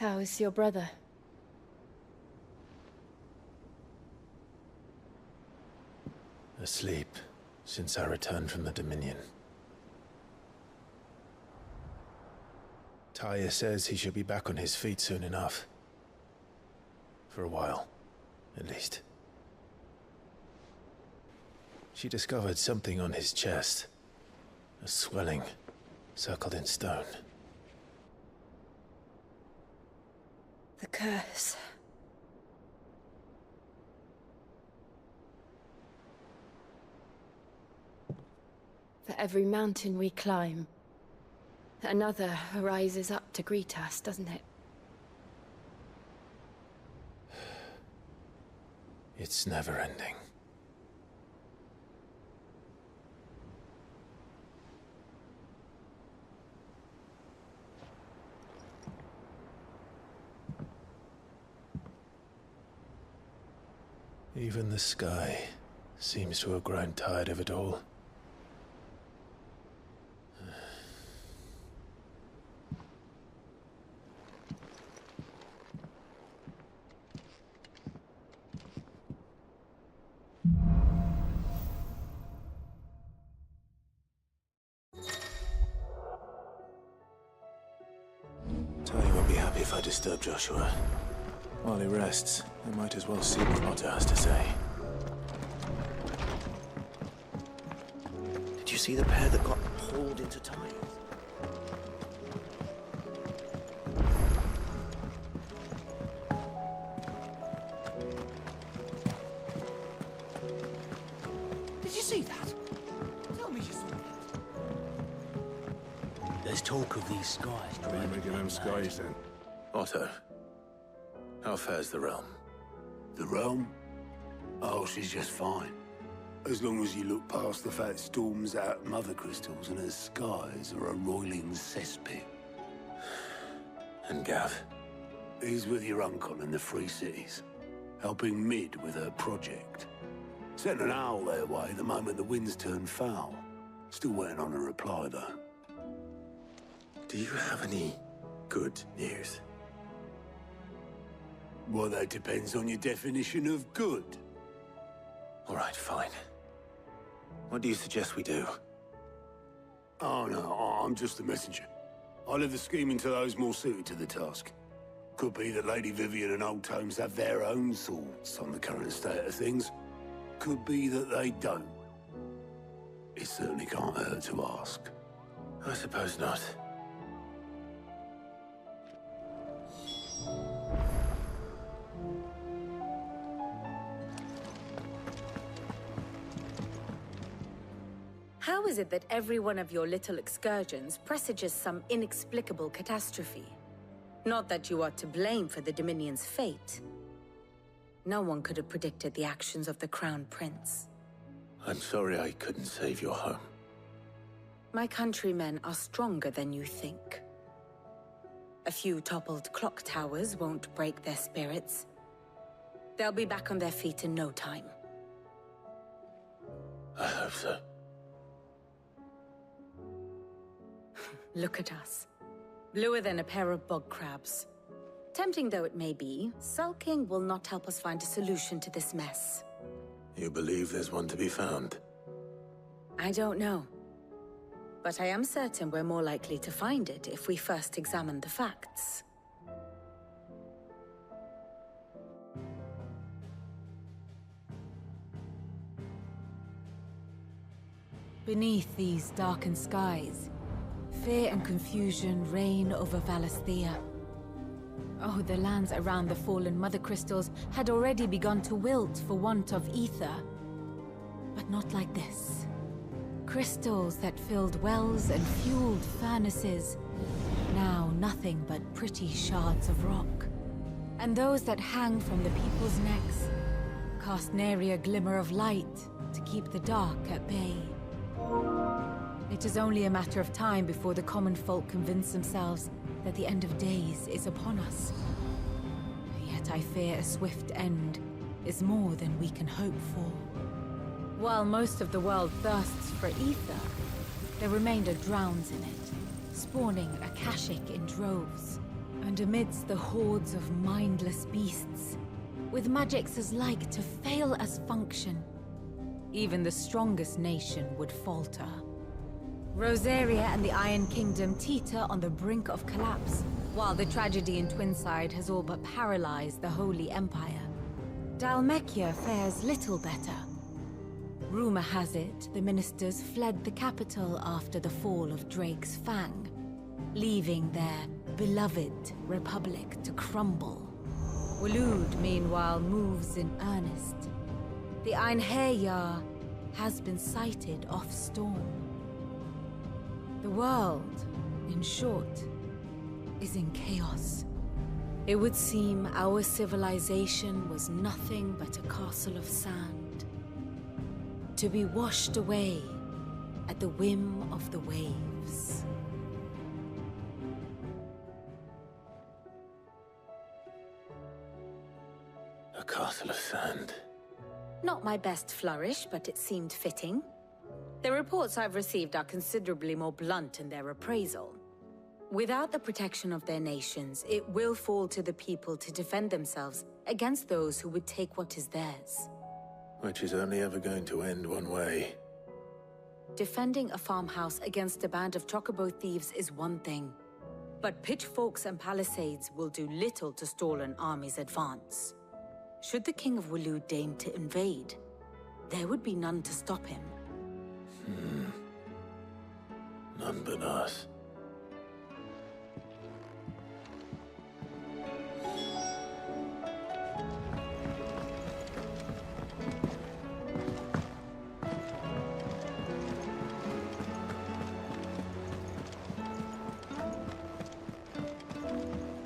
Speaker 17: How is your brother?
Speaker 3: Asleep since I returned from the Dominion. Taya says he should be back on his feet soon enough. For a while, at least. She discovered something on his chest. A swelling, circled in stone.
Speaker 17: The curse. For every mountain we climb, another rises up to greet us, doesn't it?
Speaker 3: It's never ending. Even the sky seems to have grown tired of it all. Tony won't be happy if I disturb Joshua. While he rests, I might as well see what Otter has to say.
Speaker 1: Did you see the pair that got hauled into time?
Speaker 9: Did you see that? Tell me you saw that. There's talk of these skies.
Speaker 19: What are you making them skies then?
Speaker 3: Otto, how fares the realm?
Speaker 23: The realm? Oh, she's just fine. As long as you look past the fact storms out Mothercrystals and her skies are a roiling cesspit.
Speaker 3: And Gav?
Speaker 23: He's with your uncle in the Free Cities, helping Mid with her project. Sent an owl their way the moment the winds turned foul. Still waiting on a reply, though.
Speaker 3: Do you have any good news?
Speaker 23: Well, that depends on your definition of good.
Speaker 3: All right, fine. What do you suggest we do?
Speaker 23: Oh, no, I'm just a messenger. I'll leave the scheming to those more suited to the task. Could be that Lady Vivian and Old Tomes have their own thoughts on the current state of things. Could be that they don't. It certainly can't hurt to ask.
Speaker 3: I suppose not.
Speaker 24: How is it that every one of your little excursions presages some inexplicable catastrophe? Not that you are to blame for the Dominion's fate. No one could have predicted the actions of the Crown Prince.
Speaker 3: I'm sorry I couldn't save your home.
Speaker 24: My countrymen are stronger than you think. A few toppled clock towers won't break their spirits. They'll be back on their feet in no time.
Speaker 3: I hope so.
Speaker 24: Look at us. Bluer than a pair of bog crabs. Tempting though it may be, sulking will not help us find a solution to this mess.
Speaker 3: You believe there's one to be found?
Speaker 24: I don't know. But I am certain we're more likely to find it if we first examine the facts.
Speaker 17: Beneath these darkened skies, fear and confusion reign over Valisthea. Oh, the lands around the fallen Mothercrystals had already begun to wilt for want of aether. But not like this. Crystals that filled wells and fueled furnaces, now nothing but pretty shards of rock. And those that hang from the people's necks cast nary a glimmer of light to keep the dark at bay. It is only a matter of time before the common folk convince themselves that the end of days is upon us. Yet I fear a swift end is more than we can hope for. While most of the world thirsts for aether, the remainder drowns in it, spawning Akashic in droves. And amidst the hordes of mindless beasts, with magicks as like to fail as function, even the strongest nation would falter. Rosaria and the Iron Kingdom teeter on the brink of collapse, while the tragedy in Twinside has all but paralyzed the Holy Empire. Dhalmekia fares little better. Rumor has it the ministers fled the capital after the fall of Drake's Fang, leaving their beloved republic to crumble. Waloed, meanwhile, moves in earnest. The Einherjar has been sighted off Storm. The world, in short, is in chaos. It would seem our civilization was nothing but a castle of sand, to be washed away at the whim of the waves.
Speaker 1: A castle of sand.
Speaker 24: Not my best flourish, but it seemed fitting. The reports I've received are considerably more blunt in their appraisal. Without the protection of their nations, it will fall to the people to defend themselves against those who would take what is theirs.
Speaker 1: Which is only ever going to end one way.
Speaker 24: Defending a farmhouse against a band of chocobo thieves is one thing, but pitchforks and palisades will do little to stall an army's advance. Should the King of Waloed deign to invade, there would be none to stop him.
Speaker 1: None but us.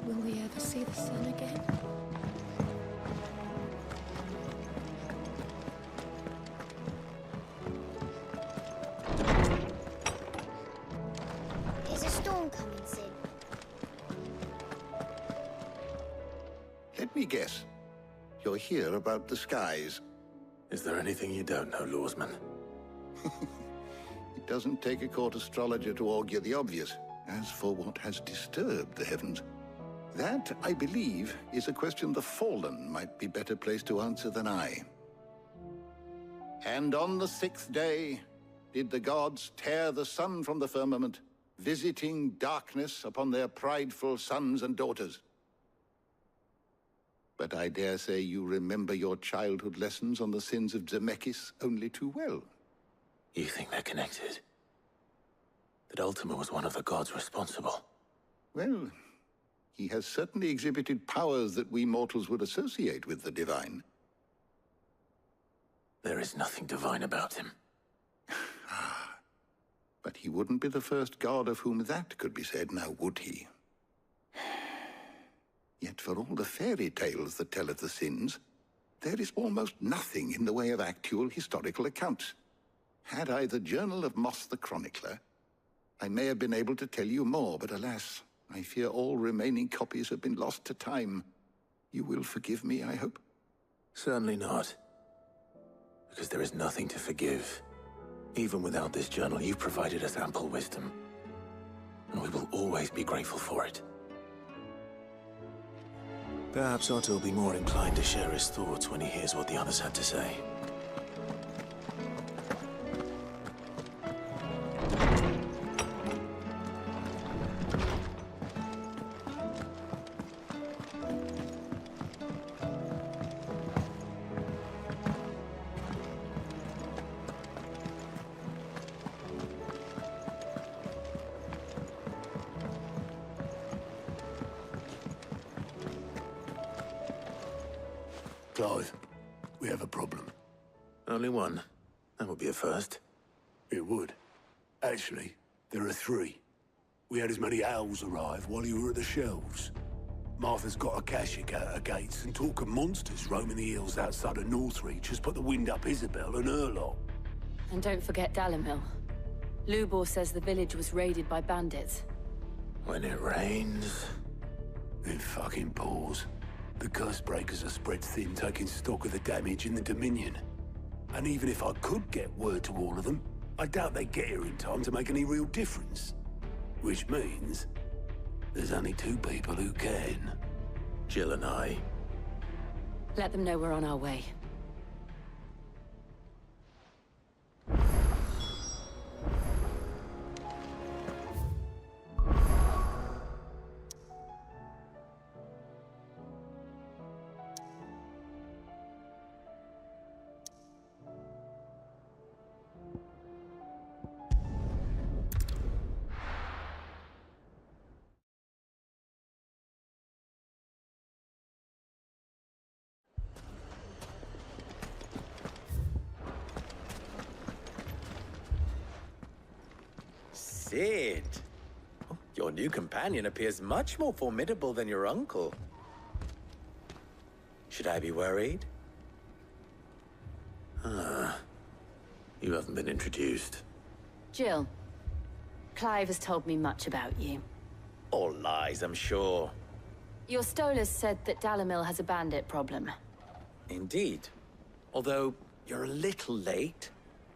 Speaker 2: Will we ever see the sun again?
Speaker 5: Is a storm coming soon?
Speaker 23: Let me guess. You're here about the skies.
Speaker 1: Is there anything you don't know, Lawsman?
Speaker 23: It doesn't take a court astrologer to augur the obvious. As for what has disturbed the heavens, that, I believe, is a question the Fallen might be better placed to answer than I. And on the 6th day did the gods tear the sun from the firmament, visiting darkness upon their prideful sons and daughters. But I dare say you remember your childhood lessons on the sins of Zemeckis only too well.
Speaker 1: You think they're connected? That Ultima was one of the gods responsible?
Speaker 23: Well, he has certainly exhibited powers that we mortals would associate with the divine.
Speaker 1: There is nothing divine about him.
Speaker 23: But he wouldn't be the first god of whom that could be said, now would he? Yet for all the fairy tales that tell of the sins, there is almost nothing in the way of actual historical accounts. Had I the Journal of Moss the Chronicler, I may have been able to tell you more, but alas, I fear all remaining copies have been lost to time. You will forgive me, I hope?
Speaker 1: Certainly not. Because there is nothing to forgive. Even without this journal, you've provided us ample wisdom. And we will always be grateful for it. Perhaps Otto will be more inclined to share his thoughts when he hears what the others had to say.
Speaker 23: Clive, we have a problem.
Speaker 1: Only one. That would be a first.
Speaker 23: It would. Actually, there are 3. We had as many owls arrive while you were at the shelves. Martha's got a Kashik at her gates, and talk of monsters roaming the hills outside of Northreach has put the wind up Isabel and her lot.
Speaker 24: And don't forget Dalimil. Lubor says the village was raided by bandits.
Speaker 1: When it rains...
Speaker 23: It fucking pours. The curse breakers are spread thin, taking stock of the damage in the Dominion. And even if I could get word to all of them, I doubt they'd get here in time to make any real difference. Which means... There's only two people who can.
Speaker 1: Jill and I.
Speaker 24: Let them know we're on our way.
Speaker 1: Sid! Oh, your new companion appears much more formidable than your uncle. Should I be worried? Ah. You haven't been introduced.
Speaker 24: Jill, Clive has told me much about you.
Speaker 1: All lies, I'm sure.
Speaker 24: Your Stolas said that Dalamil has a bandit problem.
Speaker 1: Indeed. Although, you're a little late.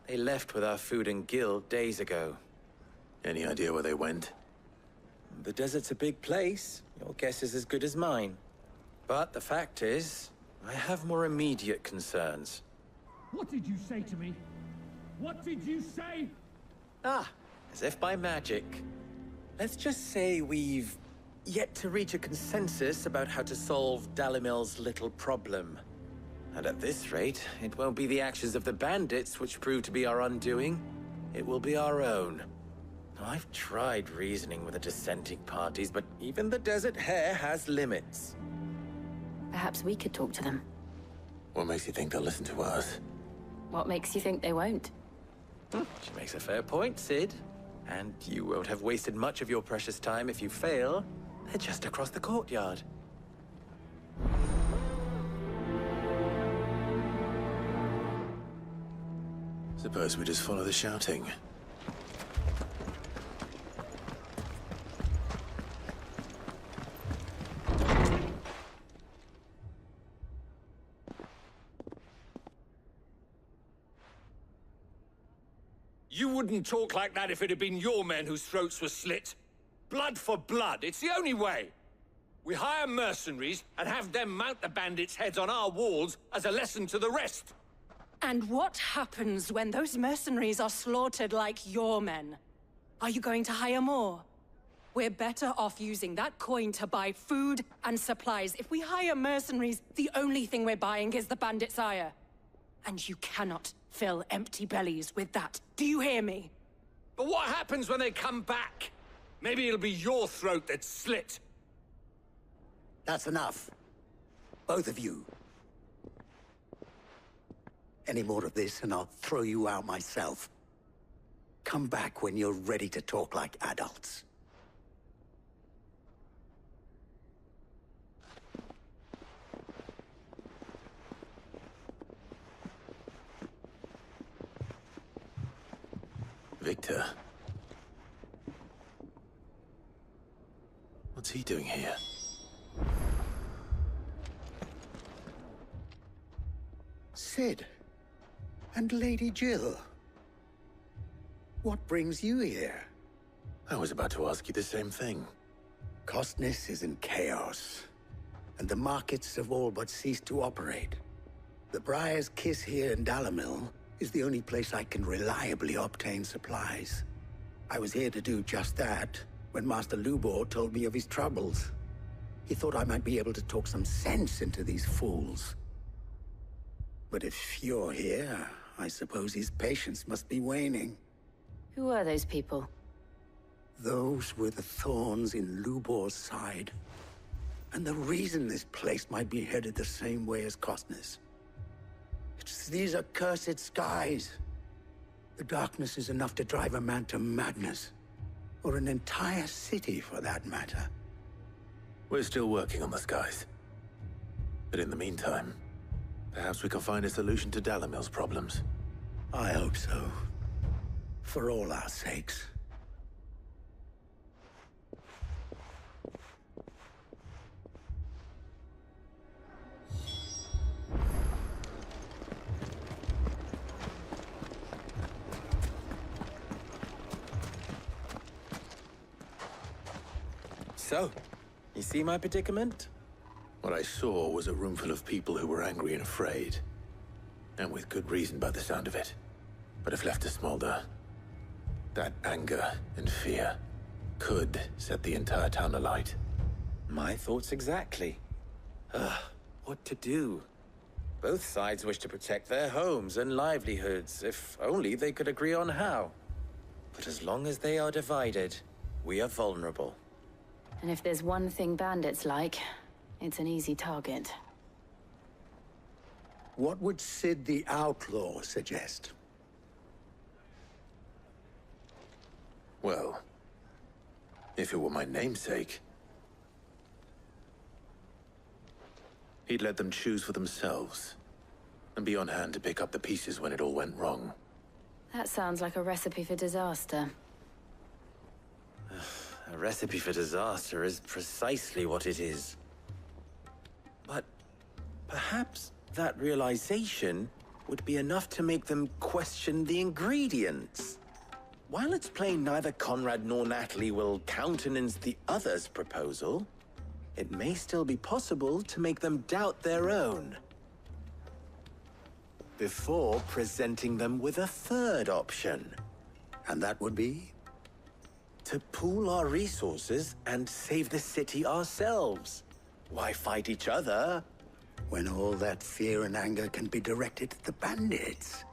Speaker 1: They left with our food and guild days ago. Any idea where they went? The desert's a big place. Your guess is as good as mine. But the fact is, I have more immediate concerns.
Speaker 5: What did you say to me? What did you say?
Speaker 1: Ah, as if by magic. Let's just say we've yet to reach a consensus about how to solve Dalimil's little problem. And at this rate, it won't be the actions of the bandits which prove to be our undoing. It will be our own. I've tried reasoning with the dissenting parties, but even the Desert Hare has limits.
Speaker 24: Perhaps we could talk to them.
Speaker 1: What makes you think they'll listen to us?
Speaker 24: What makes you think they won't?
Speaker 1: She makes a fair point, Sid. And you won't have wasted much of your precious time if you fail. They're just across the courtyard. Suppose we just follow the shouting.
Speaker 8: You wouldn't talk like that if it had been your men whose throats were slit. Blood for blood, it's the only way. We hire mercenaries and have them mount the bandits' heads on our walls as a lesson to the rest.
Speaker 6: And what happens when those mercenaries are slaughtered like your men? Are you going to hire more? We're better off using that coin to buy food and supplies. If we hire mercenaries, the only thing we're buying is the bandits' ire. And you cannot fill empty bellies with that. Do you hear me?
Speaker 8: But what happens when they come back? Maybe it'll be your throat that's slit.
Speaker 9: That's enough. Both of you. Any more of this and I'll throw you out myself. Come back when you're ready to talk like adults.
Speaker 1: Victor. What's he doing here?
Speaker 9: Sid. And Lady Jill. What brings you here?
Speaker 1: I was about to ask you the same thing.
Speaker 9: Costness is in chaos, and the markets have all but ceased to operate. The Briar's Kiss here in Dalamil is the only place I can reliably obtain supplies. I was here to do just that when Master Lubor told me of his troubles. He thought I might be able to talk some sense into these fools. But if you're here, I suppose his patience must be waning.
Speaker 24: Who are those people?
Speaker 9: Those were the thorns in Lubor's side. And the reason this place might be headed the same way as Costness. It's these accursed skies. The darkness is enough to drive a man to madness. Or an entire city, for that matter.
Speaker 1: We're still working on the skies. But in the meantime, perhaps we can find a solution to Dalamil's problems.
Speaker 9: I hope so. For all our sakes.
Speaker 1: So, you see my predicament?
Speaker 23: What I saw was a room full of people who were angry and afraid. And with good reason by the sound of it. But if left to smolder, that anger and fear could set the entire town alight.
Speaker 1: My thoughts exactly. What to do? Both sides wish to protect their homes and livelihoods, if only they could agree on how. But as long as they are divided, we are vulnerable.
Speaker 24: And if there's one thing bandits like, it's an easy target.
Speaker 9: What would Sid the Outlaw suggest?
Speaker 23: Well, if it were my namesake, he'd let them choose for themselves, and be on hand to pick up the pieces when it all went wrong.
Speaker 24: That sounds like a recipe for disaster.
Speaker 1: A recipe for disaster is precisely what it is. But perhaps that realization would be enough to make them question the ingredients. While it's plain neither Conrad nor Natalie will countenance the other's proposal, it may still be possible to make them doubt their own. Before presenting them with a third option.
Speaker 9: And that would be?
Speaker 1: To pool our resources and save the city ourselves. Why fight each other?
Speaker 9: When all that fear and anger can be directed at the bandits.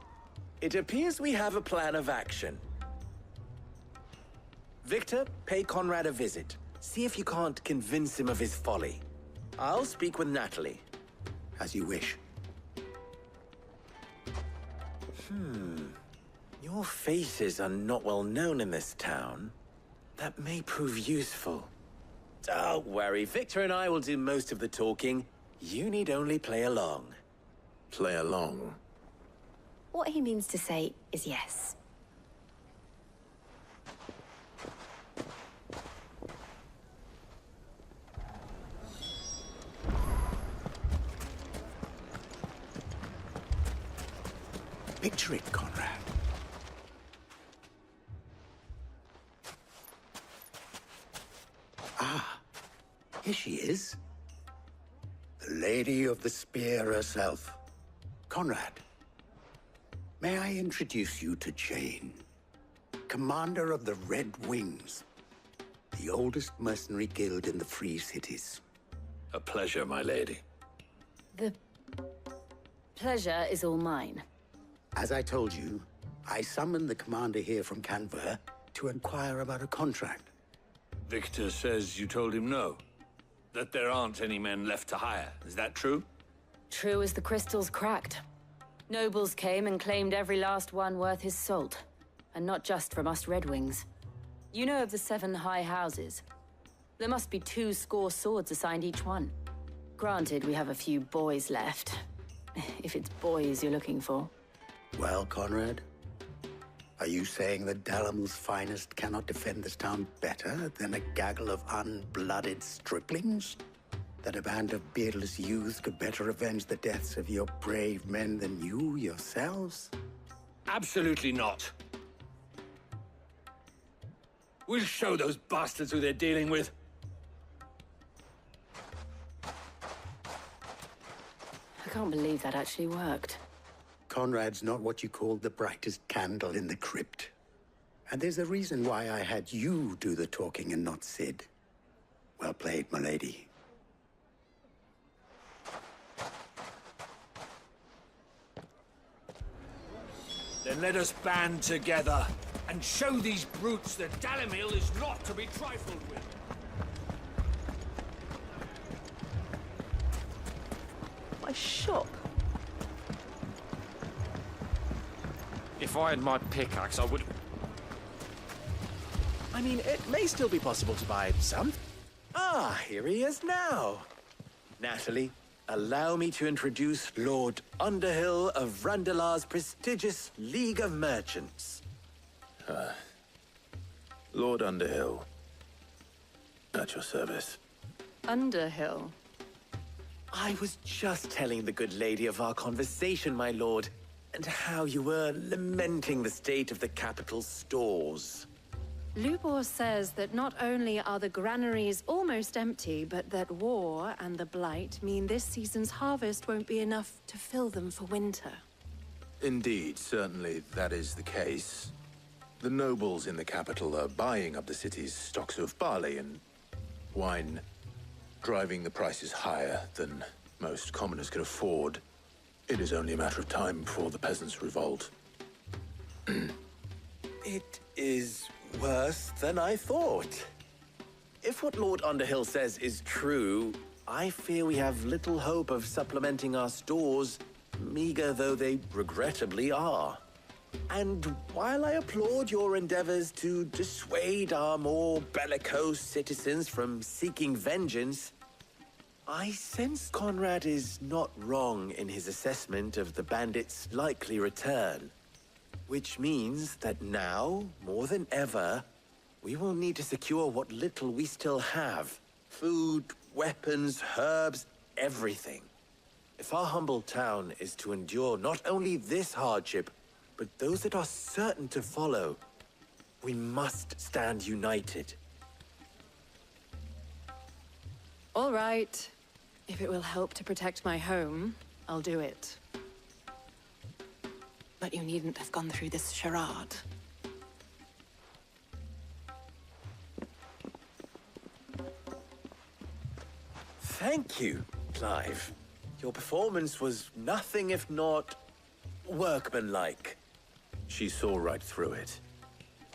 Speaker 1: It appears we have a plan of action. Victor, pay Conrad a visit. See if you can't convince him of his folly. I'll speak with Natalie.
Speaker 9: As you wish.
Speaker 1: Your faces are not well known in this town. That may prove useful. Don't worry, Victor and I will do most of the talking. You need only play along.
Speaker 23: Play along?
Speaker 24: What he means to say is yes.
Speaker 9: Picture it, Conrad. Ah, here she is. The Lady of the Spear herself. Conrad, may I introduce you to Jane, commander of the Red Wings, the oldest mercenary guild in the Free Cities.
Speaker 23: A pleasure, my lady.
Speaker 24: The pleasure is all mine.
Speaker 9: As I told you, I summoned the commander here from Canver to inquire about a contract.
Speaker 8: Victor says you told him no. That there aren't any men left to hire. Is that true?
Speaker 24: True as the crystals cracked. Nobles came and claimed every last one worth his salt. And not just from us Red Wings. You know of the 7 high houses. There must be 2 swords assigned each one. Granted, we have a few boys left. If it's boys you're looking for.
Speaker 9: Well, Conrad, are you saying that Dalamil's finest cannot defend this town better than a gaggle of unblooded striplings? That a band of beardless youths could better avenge the deaths of your brave men than you yourselves?
Speaker 8: Absolutely not. We'll show those bastards who they're dealing with.
Speaker 24: I can't believe that actually worked.
Speaker 9: Conrad's not what you call the brightest candle in the crypt. And there's a reason why I had you do the talking and not Sid. Well played, my lady.
Speaker 8: Then let us band together and show these brutes that Dalimil is not to be trifled with.
Speaker 11: My shop.
Speaker 13: If I had my pickaxe, I would...
Speaker 1: I mean, it may still be possible to buy some. Ah, here he is now. Natalie, allow me to introduce Lord Underhill of Randalar's prestigious League of Merchants.
Speaker 23: Lord Underhill. At your service.
Speaker 11: Underhill?
Speaker 1: I was just telling the good lady of our conversation, my lord, and how you were lamenting the state of the capital's stores.
Speaker 11: Lubor says that not only are the granaries almost empty, but that war and the Blight mean this season's harvest won't be enough to fill them for winter.
Speaker 14: Indeed, certainly that is the case. The nobles in the capital are buying up the city's stocks of barley and wine, driving the prices higher than most commoners can afford. It is only a matter of time before the peasants revolt.
Speaker 1: It is worse than I thought. If what Lord Underhill says is true, I fear we have little hope of supplementing our stores, meager though they regrettably are. And while I applaud your endeavors to dissuade our more bellicose citizens from seeking vengeance, I sense Conrad is not wrong in his assessment of the bandits' likely return. Which means that now, more than ever, we will need to secure what little we still have. Food, weapons, herbs, everything. If our humble town is to endure not only this hardship, but those that are certain to follow, we must stand united.
Speaker 11: All right. If it will help to protect my home, I'll do it. But you needn't have gone through this charade.
Speaker 1: Thank you, Clive. Your performance was nothing if not workmanlike.
Speaker 14: She saw right through it.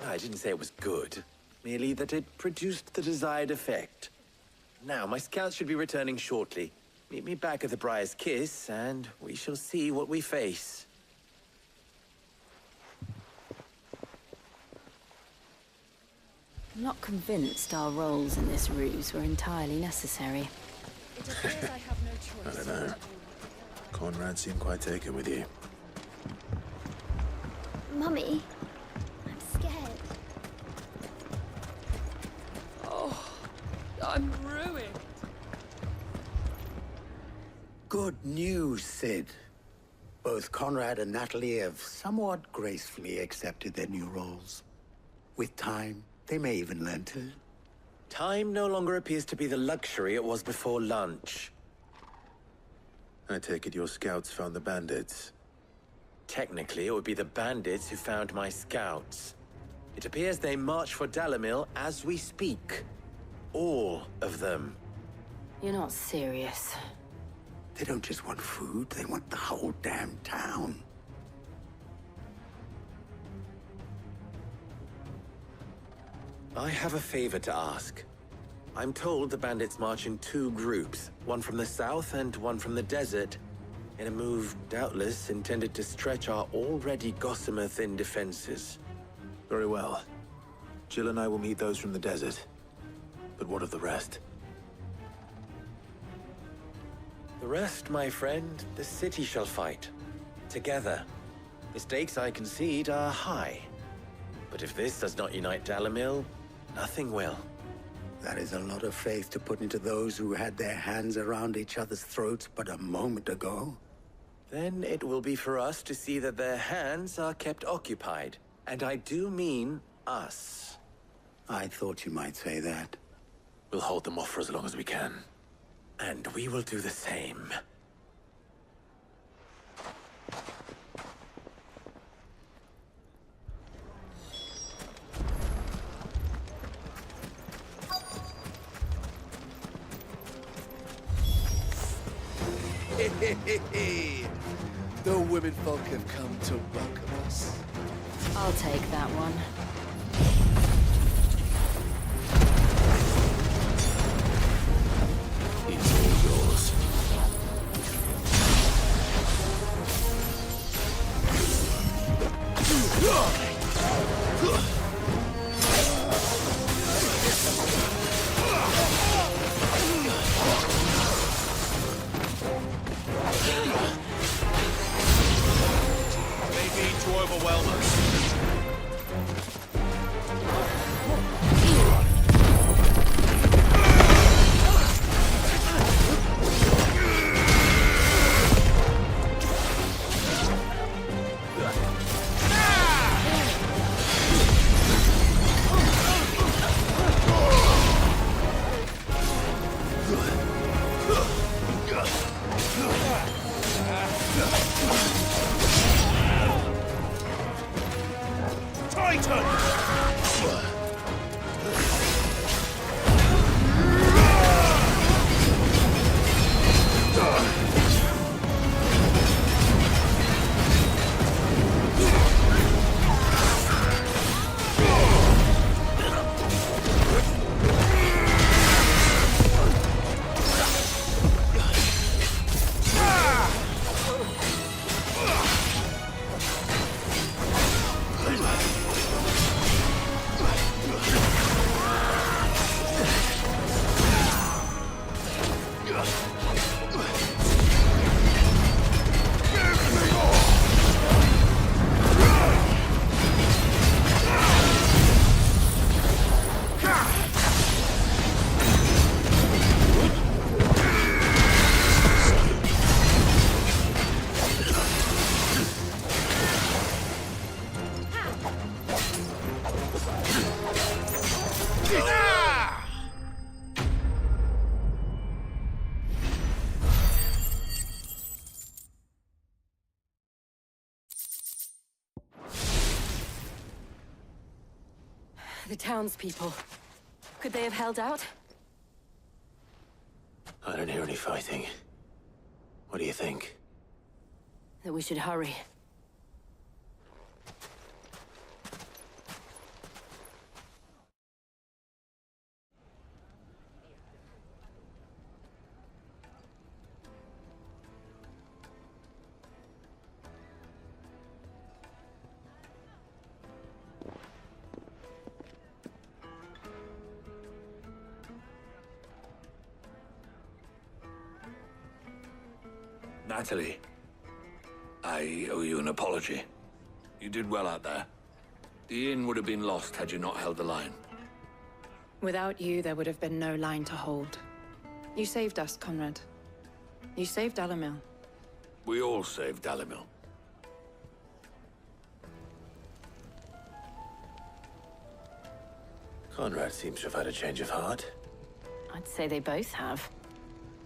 Speaker 1: I didn't say it was good, merely that it produced the desired effect. Now, my scouts should be returning shortly. Meet me back at the Briar's Kiss, and we shall see what we face.
Speaker 7: I'm not convinced our roles in this ruse were entirely necessary.
Speaker 6: It appears I have no choice.
Speaker 14: I don't know. Conrad seemed quite taken with you.
Speaker 15: Mummy, I'm scared.
Speaker 6: Oh, I'm ruined.
Speaker 9: Good news, Sid. Both Conrad and Natalie have somewhat gracefully accepted their new roles. With time, they may even learn to.
Speaker 1: Time no longer appears to be the luxury it was before lunch.
Speaker 14: I take it your scouts found the bandits.
Speaker 1: Technically, it would be the bandits who found my scouts. It appears they march for Dalimil as we speak. All of them.
Speaker 7: You're not serious.
Speaker 9: They don't just want food, they want the whole damn town.
Speaker 1: I have a favor to ask. I'm told the bandits march in two groups, one from the south and one from the desert, in a move doubtless intended to stretch our already gossamer-thin defenses.
Speaker 14: Very well. Jill and I will meet those from the desert. But what of the rest?
Speaker 1: The rest, my friend, the city shall fight. Together. The stakes, I concede, are high. But if this does not unite Dalimil, nothing will.
Speaker 9: That is a lot of faith to put into those who had their hands around each other's throats but a moment ago.
Speaker 1: Then it will be for us to see that their hands are kept occupied. And I do mean us.
Speaker 9: I thought you might say that.
Speaker 14: We'll hold them off for as long as we can.
Speaker 1: And we will do the same.
Speaker 16: The women folk have come to welcome us.
Speaker 7: I'll take that one.
Speaker 14: It's all yours.
Speaker 19: They mean to overwhelm us.
Speaker 11: The townspeople. Could they have held out?
Speaker 14: I don't hear any fighting. What do you think?
Speaker 11: That we should hurry.
Speaker 8: Natalie, I owe you an apology. You did well out there. The inn would have been lost had you not held the line.
Speaker 11: Without you, there would have been no line to hold. You saved us, Conrad. You saved Dalimil.
Speaker 8: We all saved Dalimil.
Speaker 14: Conrad seems to have had a change of heart.
Speaker 11: I'd say they both have.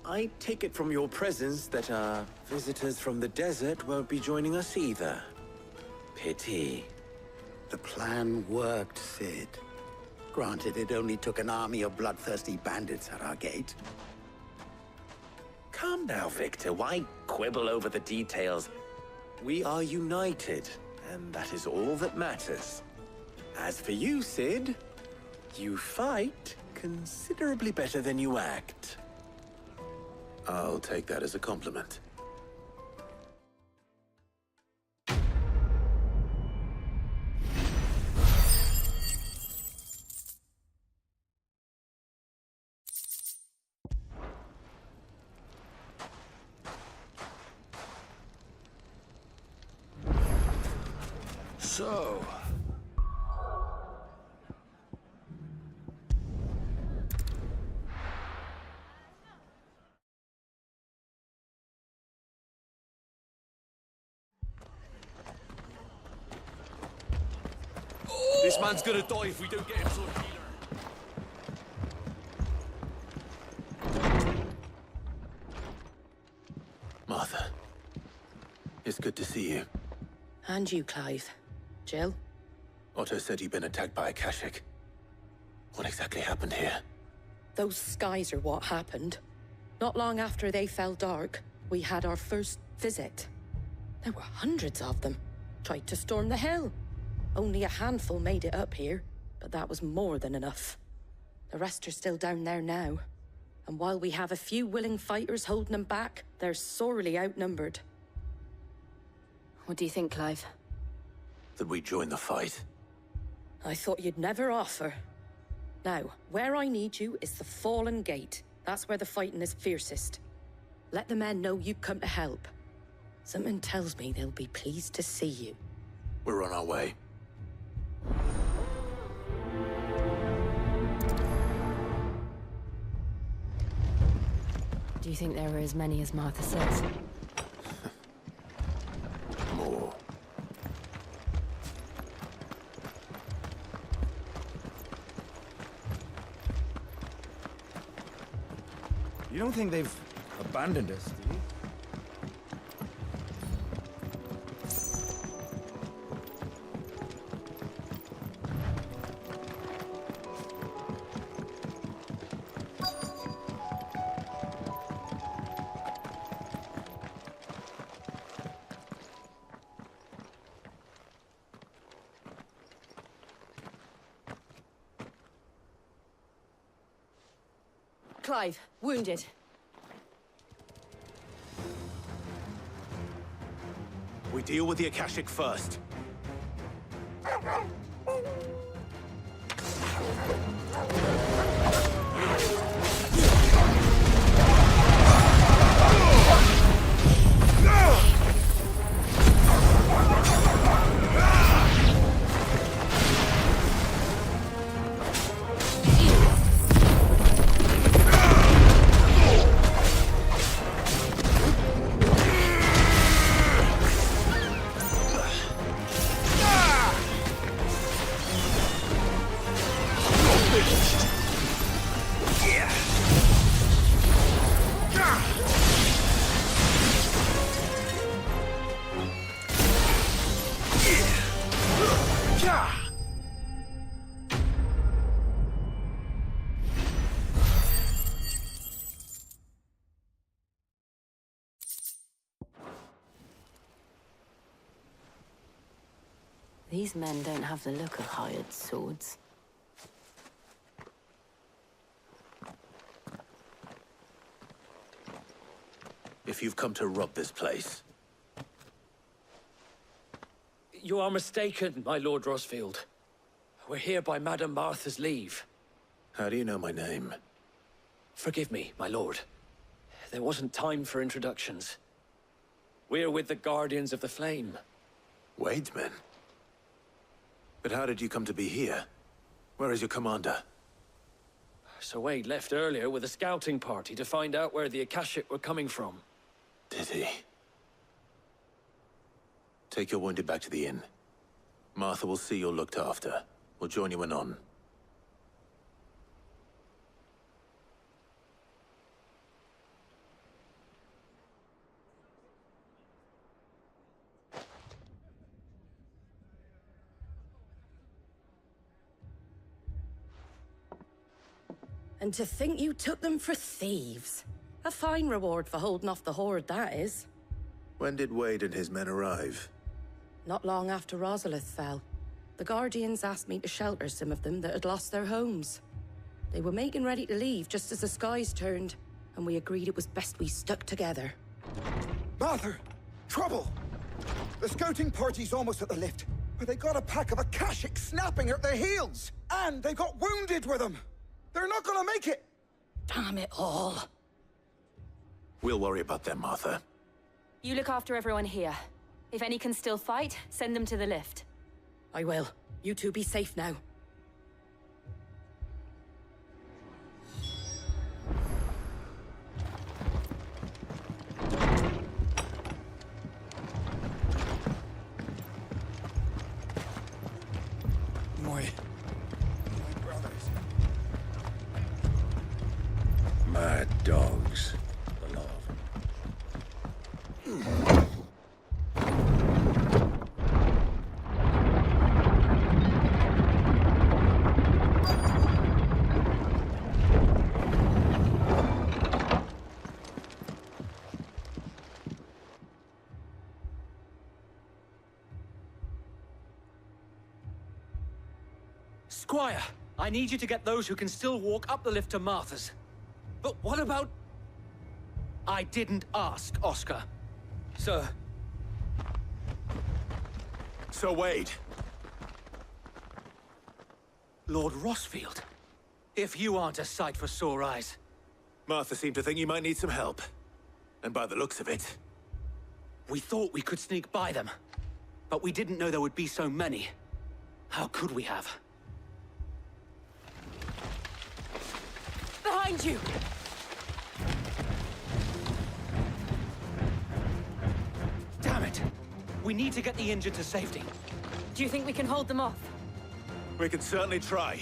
Speaker 1: I take it from your presence that our visitors from the desert won't be joining us either. Pity.
Speaker 9: The plan worked, Sid. Granted, it only took an army of bloodthirsty bandits at our gate.
Speaker 1: Calm now, Victor. Why quibble over the details? We are united, and that is all that matters. As for you, Sid, you fight considerably better than you act.
Speaker 14: I'll take that as a compliment.
Speaker 8: So... This man's gonna die if we don't get him some healer.
Speaker 14: Martha, it's good to see you.
Speaker 7: And you, Clive. Jill?
Speaker 14: Otto said you'd been attacked by a Akashic. What exactly happened here?
Speaker 7: Those skies are what happened. Not long after they fell dark, we had our first visit. There were hundreds of them. Tried to storm the hill. Only a handful made it up here, but that was more than enough. The rest are still down there now. And while we have a few willing fighters holding them back, they're sorely outnumbered.
Speaker 11: What do you think, Clive?
Speaker 14: That we join the fight?
Speaker 7: I thought you'd never offer. Now, where I need you is the Fallen Gate. That's where the fighting is fiercest. Let the men know you come to help. Something tells me they'll be pleased to see you.
Speaker 14: We're on our way.
Speaker 11: Do you think there are as many as Martha says?
Speaker 14: More.
Speaker 10: You don't think they've abandoned us, do you?
Speaker 11: Clive, wounded.
Speaker 14: We deal with the Akashic first.
Speaker 11: These men don't have the look of hired swords.
Speaker 8: If you've come to rob this place...
Speaker 12: You are mistaken, my Lord Rosfield. We're here by Madame Martha's leave.
Speaker 8: How do you know my name?
Speaker 12: Forgive me, my lord. There wasn't time for introductions. We're with the Guardians of the Flame.
Speaker 8: Wade's men? But how did you come to be here? Where is your commander?
Speaker 12: Sir Wade left earlier with a scouting party to find out where the Akashic were coming from.
Speaker 8: Did he? Take your wounded back to the inn. Martha will see you're looked after. We'll join you anon.
Speaker 6: And to think you took them for thieves. A fine reward for holding off the horde, that is.
Speaker 8: When did Wade and his men arrive?
Speaker 6: Not long after Rosalith fell. The Guardians asked me to shelter some of them that had lost their homes. They were making ready to leave just as the skies turned, and we agreed it was best we stuck together.
Speaker 18: Martha! Trouble! The scouting party's almost at the lift, but they got a pack of Akashics snapping at their heels! And they got wounded with them! They're not gonna make it!
Speaker 6: Damn it all.
Speaker 8: We'll worry about them, Martha.
Speaker 11: You look after everyone here. If any can still fight, send them to the lift.
Speaker 6: I will. You two be safe now.
Speaker 18: My brothers.
Speaker 22: Mad dogs. The law.
Speaker 12: Squire, I need you to get those who can still walk up the lift to Martha's. But what about... I didn't ask, Oscar. Sir.
Speaker 8: Sir Wade.
Speaker 12: Lord Rosfield. If you aren't a sight for sore eyes.
Speaker 8: Martha seemed to think you might need some help. And by the looks of it...
Speaker 12: We thought we could sneak by them. But we didn't know there would be so many. How could we have?
Speaker 6: Behind you!
Speaker 12: Damn it! We need to get the injured to safety.
Speaker 11: Do you think we can hold them off?
Speaker 8: We can certainly try.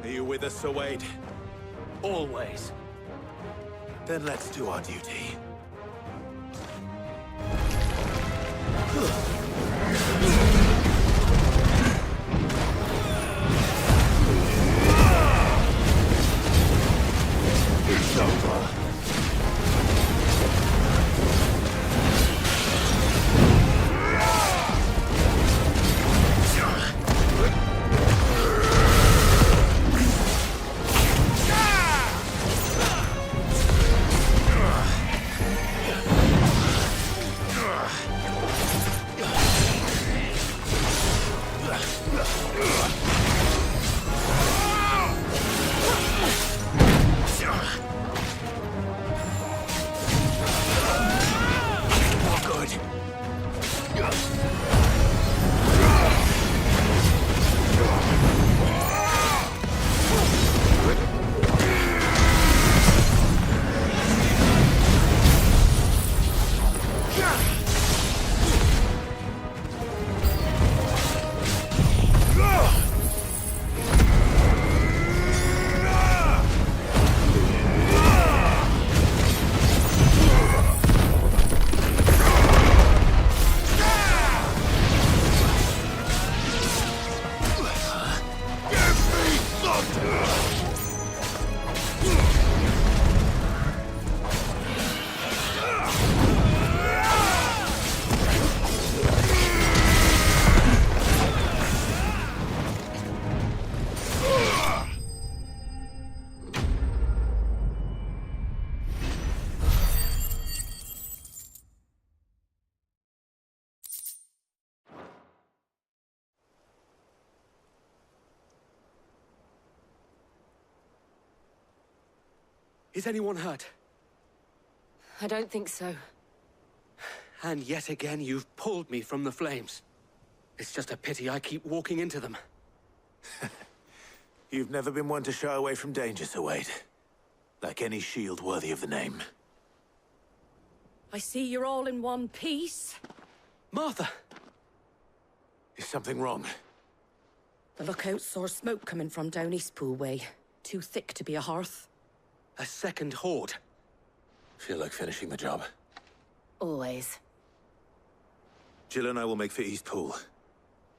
Speaker 8: Are you with us, Sir Wade?
Speaker 12: Always.
Speaker 8: Then let's do our duty. It's over.
Speaker 12: Is anyone hurt?
Speaker 6: I don't think so.
Speaker 12: And yet again, you've pulled me from the flames. It's just a pity I keep walking into them.
Speaker 14: You've never been one to shy away from danger, Sir Wade. Like any shield worthy of the name.
Speaker 6: I see you're all in one piece.
Speaker 12: Martha!
Speaker 14: Is something wrong?
Speaker 6: The lookout saw smoke coming from down Eastpool way. Too thick to be a hearth.
Speaker 12: A second horde.
Speaker 14: Feel like finishing the job.
Speaker 6: Always.
Speaker 14: Jill and I will make for Eastpool.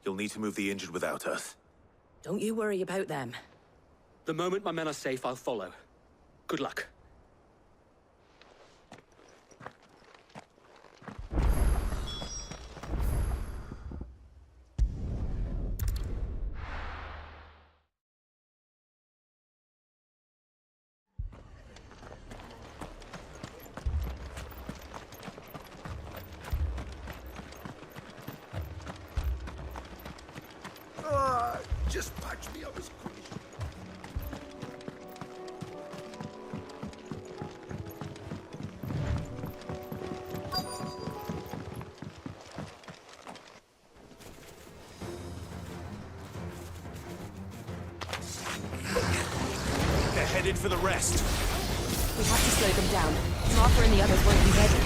Speaker 14: You'll need to move the injured without us.
Speaker 6: Don't you worry about them.
Speaker 12: The moment my men are safe, I'll follow. Good luck.
Speaker 23: Just patch me up as quick as you
Speaker 10: They're headed for the rest.
Speaker 6: We have to slow them down. Martha and the others won't be ready.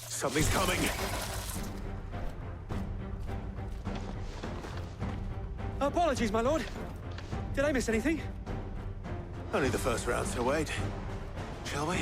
Speaker 14: Something's coming.
Speaker 12: Apologies, my lord. Did I miss anything?
Speaker 14: Only the first round, Sir Wade. Shall we?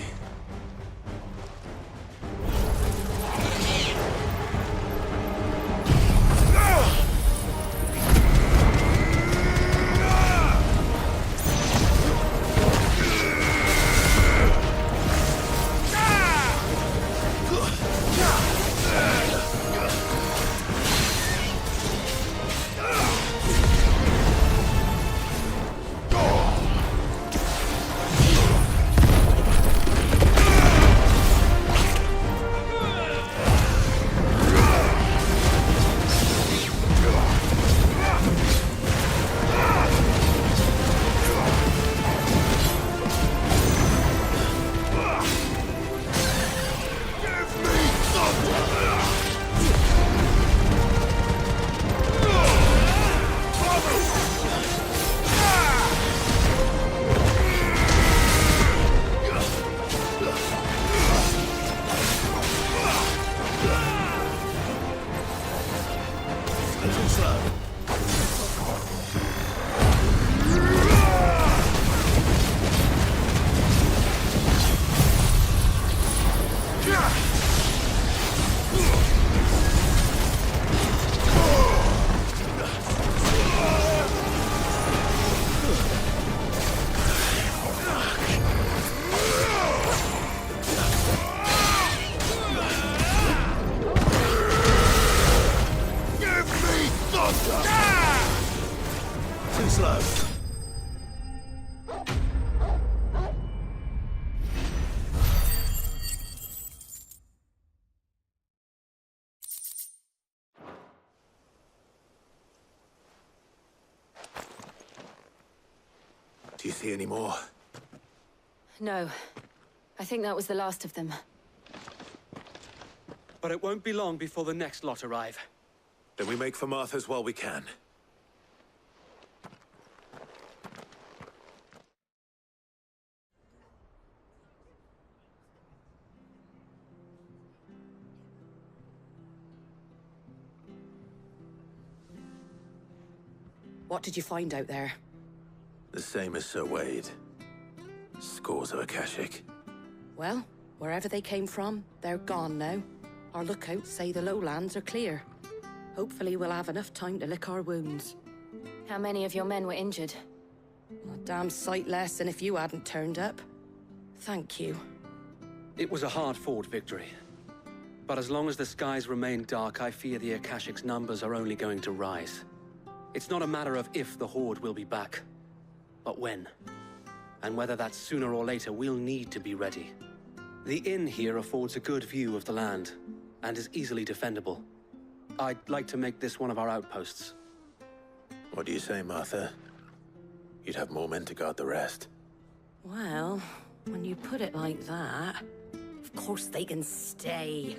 Speaker 14: Too slow. Do you see any more?
Speaker 6: No.
Speaker 11: I think that was the last of them.
Speaker 12: But it won't be long before the next lot arrive.
Speaker 14: Then we make for Martha's while we can.
Speaker 7: What did you find out there?
Speaker 14: The same as Sir Wade. Scores of Akashic.
Speaker 7: Well, wherever they came from, they're gone now. Our lookouts say the lowlands are clear. Hopefully we'll have enough time to lick our wounds.
Speaker 11: How many of your men were injured?
Speaker 7: A damn sight less than if you hadn't turned up. Thank you.
Speaker 12: It was a hard-fought victory. But as long as the skies remain dark, I fear the Akashic's numbers are only going to rise. It's not a matter of if the Horde will be back, but when. And whether that's sooner or later, we'll need to be ready. The inn here affords a good view of the land, and is easily defendable. I'd like to make this one of our outposts.
Speaker 14: What do you say, Martha? You'd have more men to guard the rest.
Speaker 7: Well, when you put it like that, of course they can stay.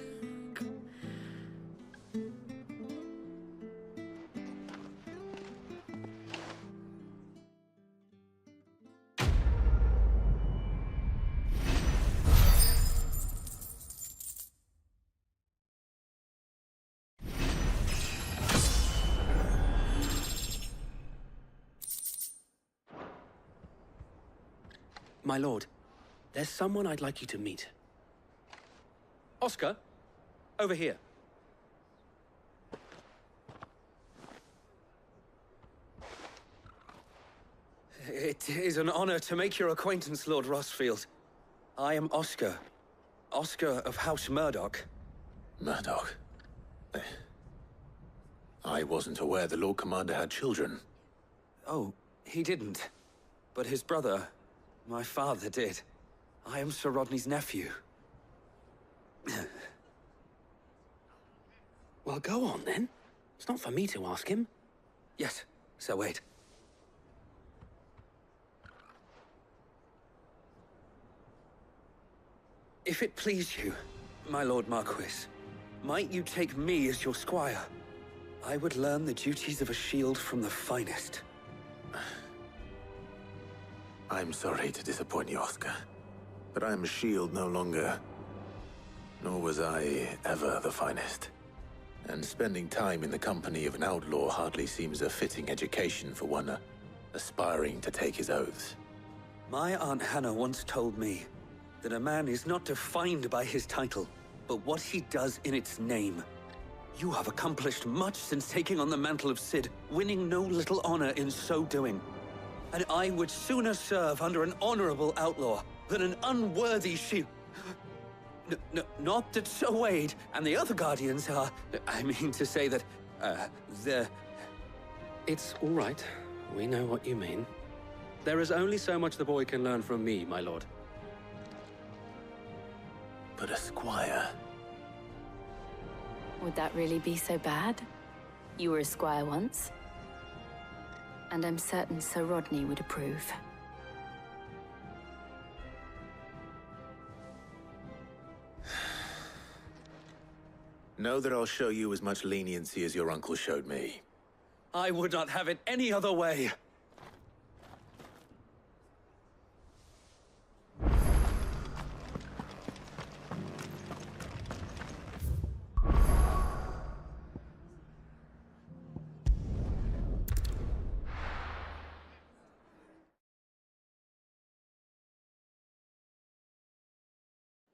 Speaker 12: My lord, there's someone I'd like you to meet. Oscar, over here.
Speaker 3: It is an honor to make your acquaintance, Lord Rossfield. I am Oscar. Oscar of House Murdoch.
Speaker 14: Murdoch? I wasn't aware the Lord Commander had children.
Speaker 3: Oh, he didn't. But his brother, my father, did. I am Sir Rodney's nephew.
Speaker 12: Well, go on, then. It's not for me to ask him.
Speaker 3: Yes, Sir Wade. If it please you, my Lord Marquis, might you take me as your squire? I would learn the duties of a shield from the finest.
Speaker 14: I'm sorry to disappoint you, Oscar, but I'm a shield no longer. Nor was I ever the finest. And spending time in the company of an outlaw hardly seems a fitting education for one aspiring to take his oaths.
Speaker 3: My Aunt Hannah once told me that a man is not defined by his title, but what he does in its name. You have accomplished much since taking on the mantle of Cid, winning no little honor in so doing. And I would sooner serve under an honorable outlaw than an unworthy shield. Not that Sir Wade and the other Guardians are... I mean to say that, they're...
Speaker 12: It's all right. We know what you mean. There is only so much the boy can learn from me, my lord.
Speaker 14: But a squire...
Speaker 11: Would that really be so bad? You were a squire once. And I'm certain Sir Rodney would approve.
Speaker 14: Know that I'll show you as much leniency as your uncle showed me.
Speaker 3: I would not have it any other way.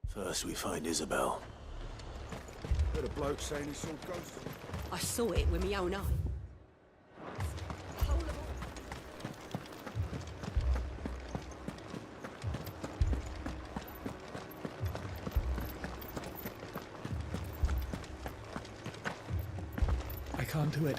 Speaker 14: First we find Isabel.
Speaker 18: Heard a bloke saying he saw ghosts.
Speaker 4: I saw it with my own eye.
Speaker 10: I can't do it.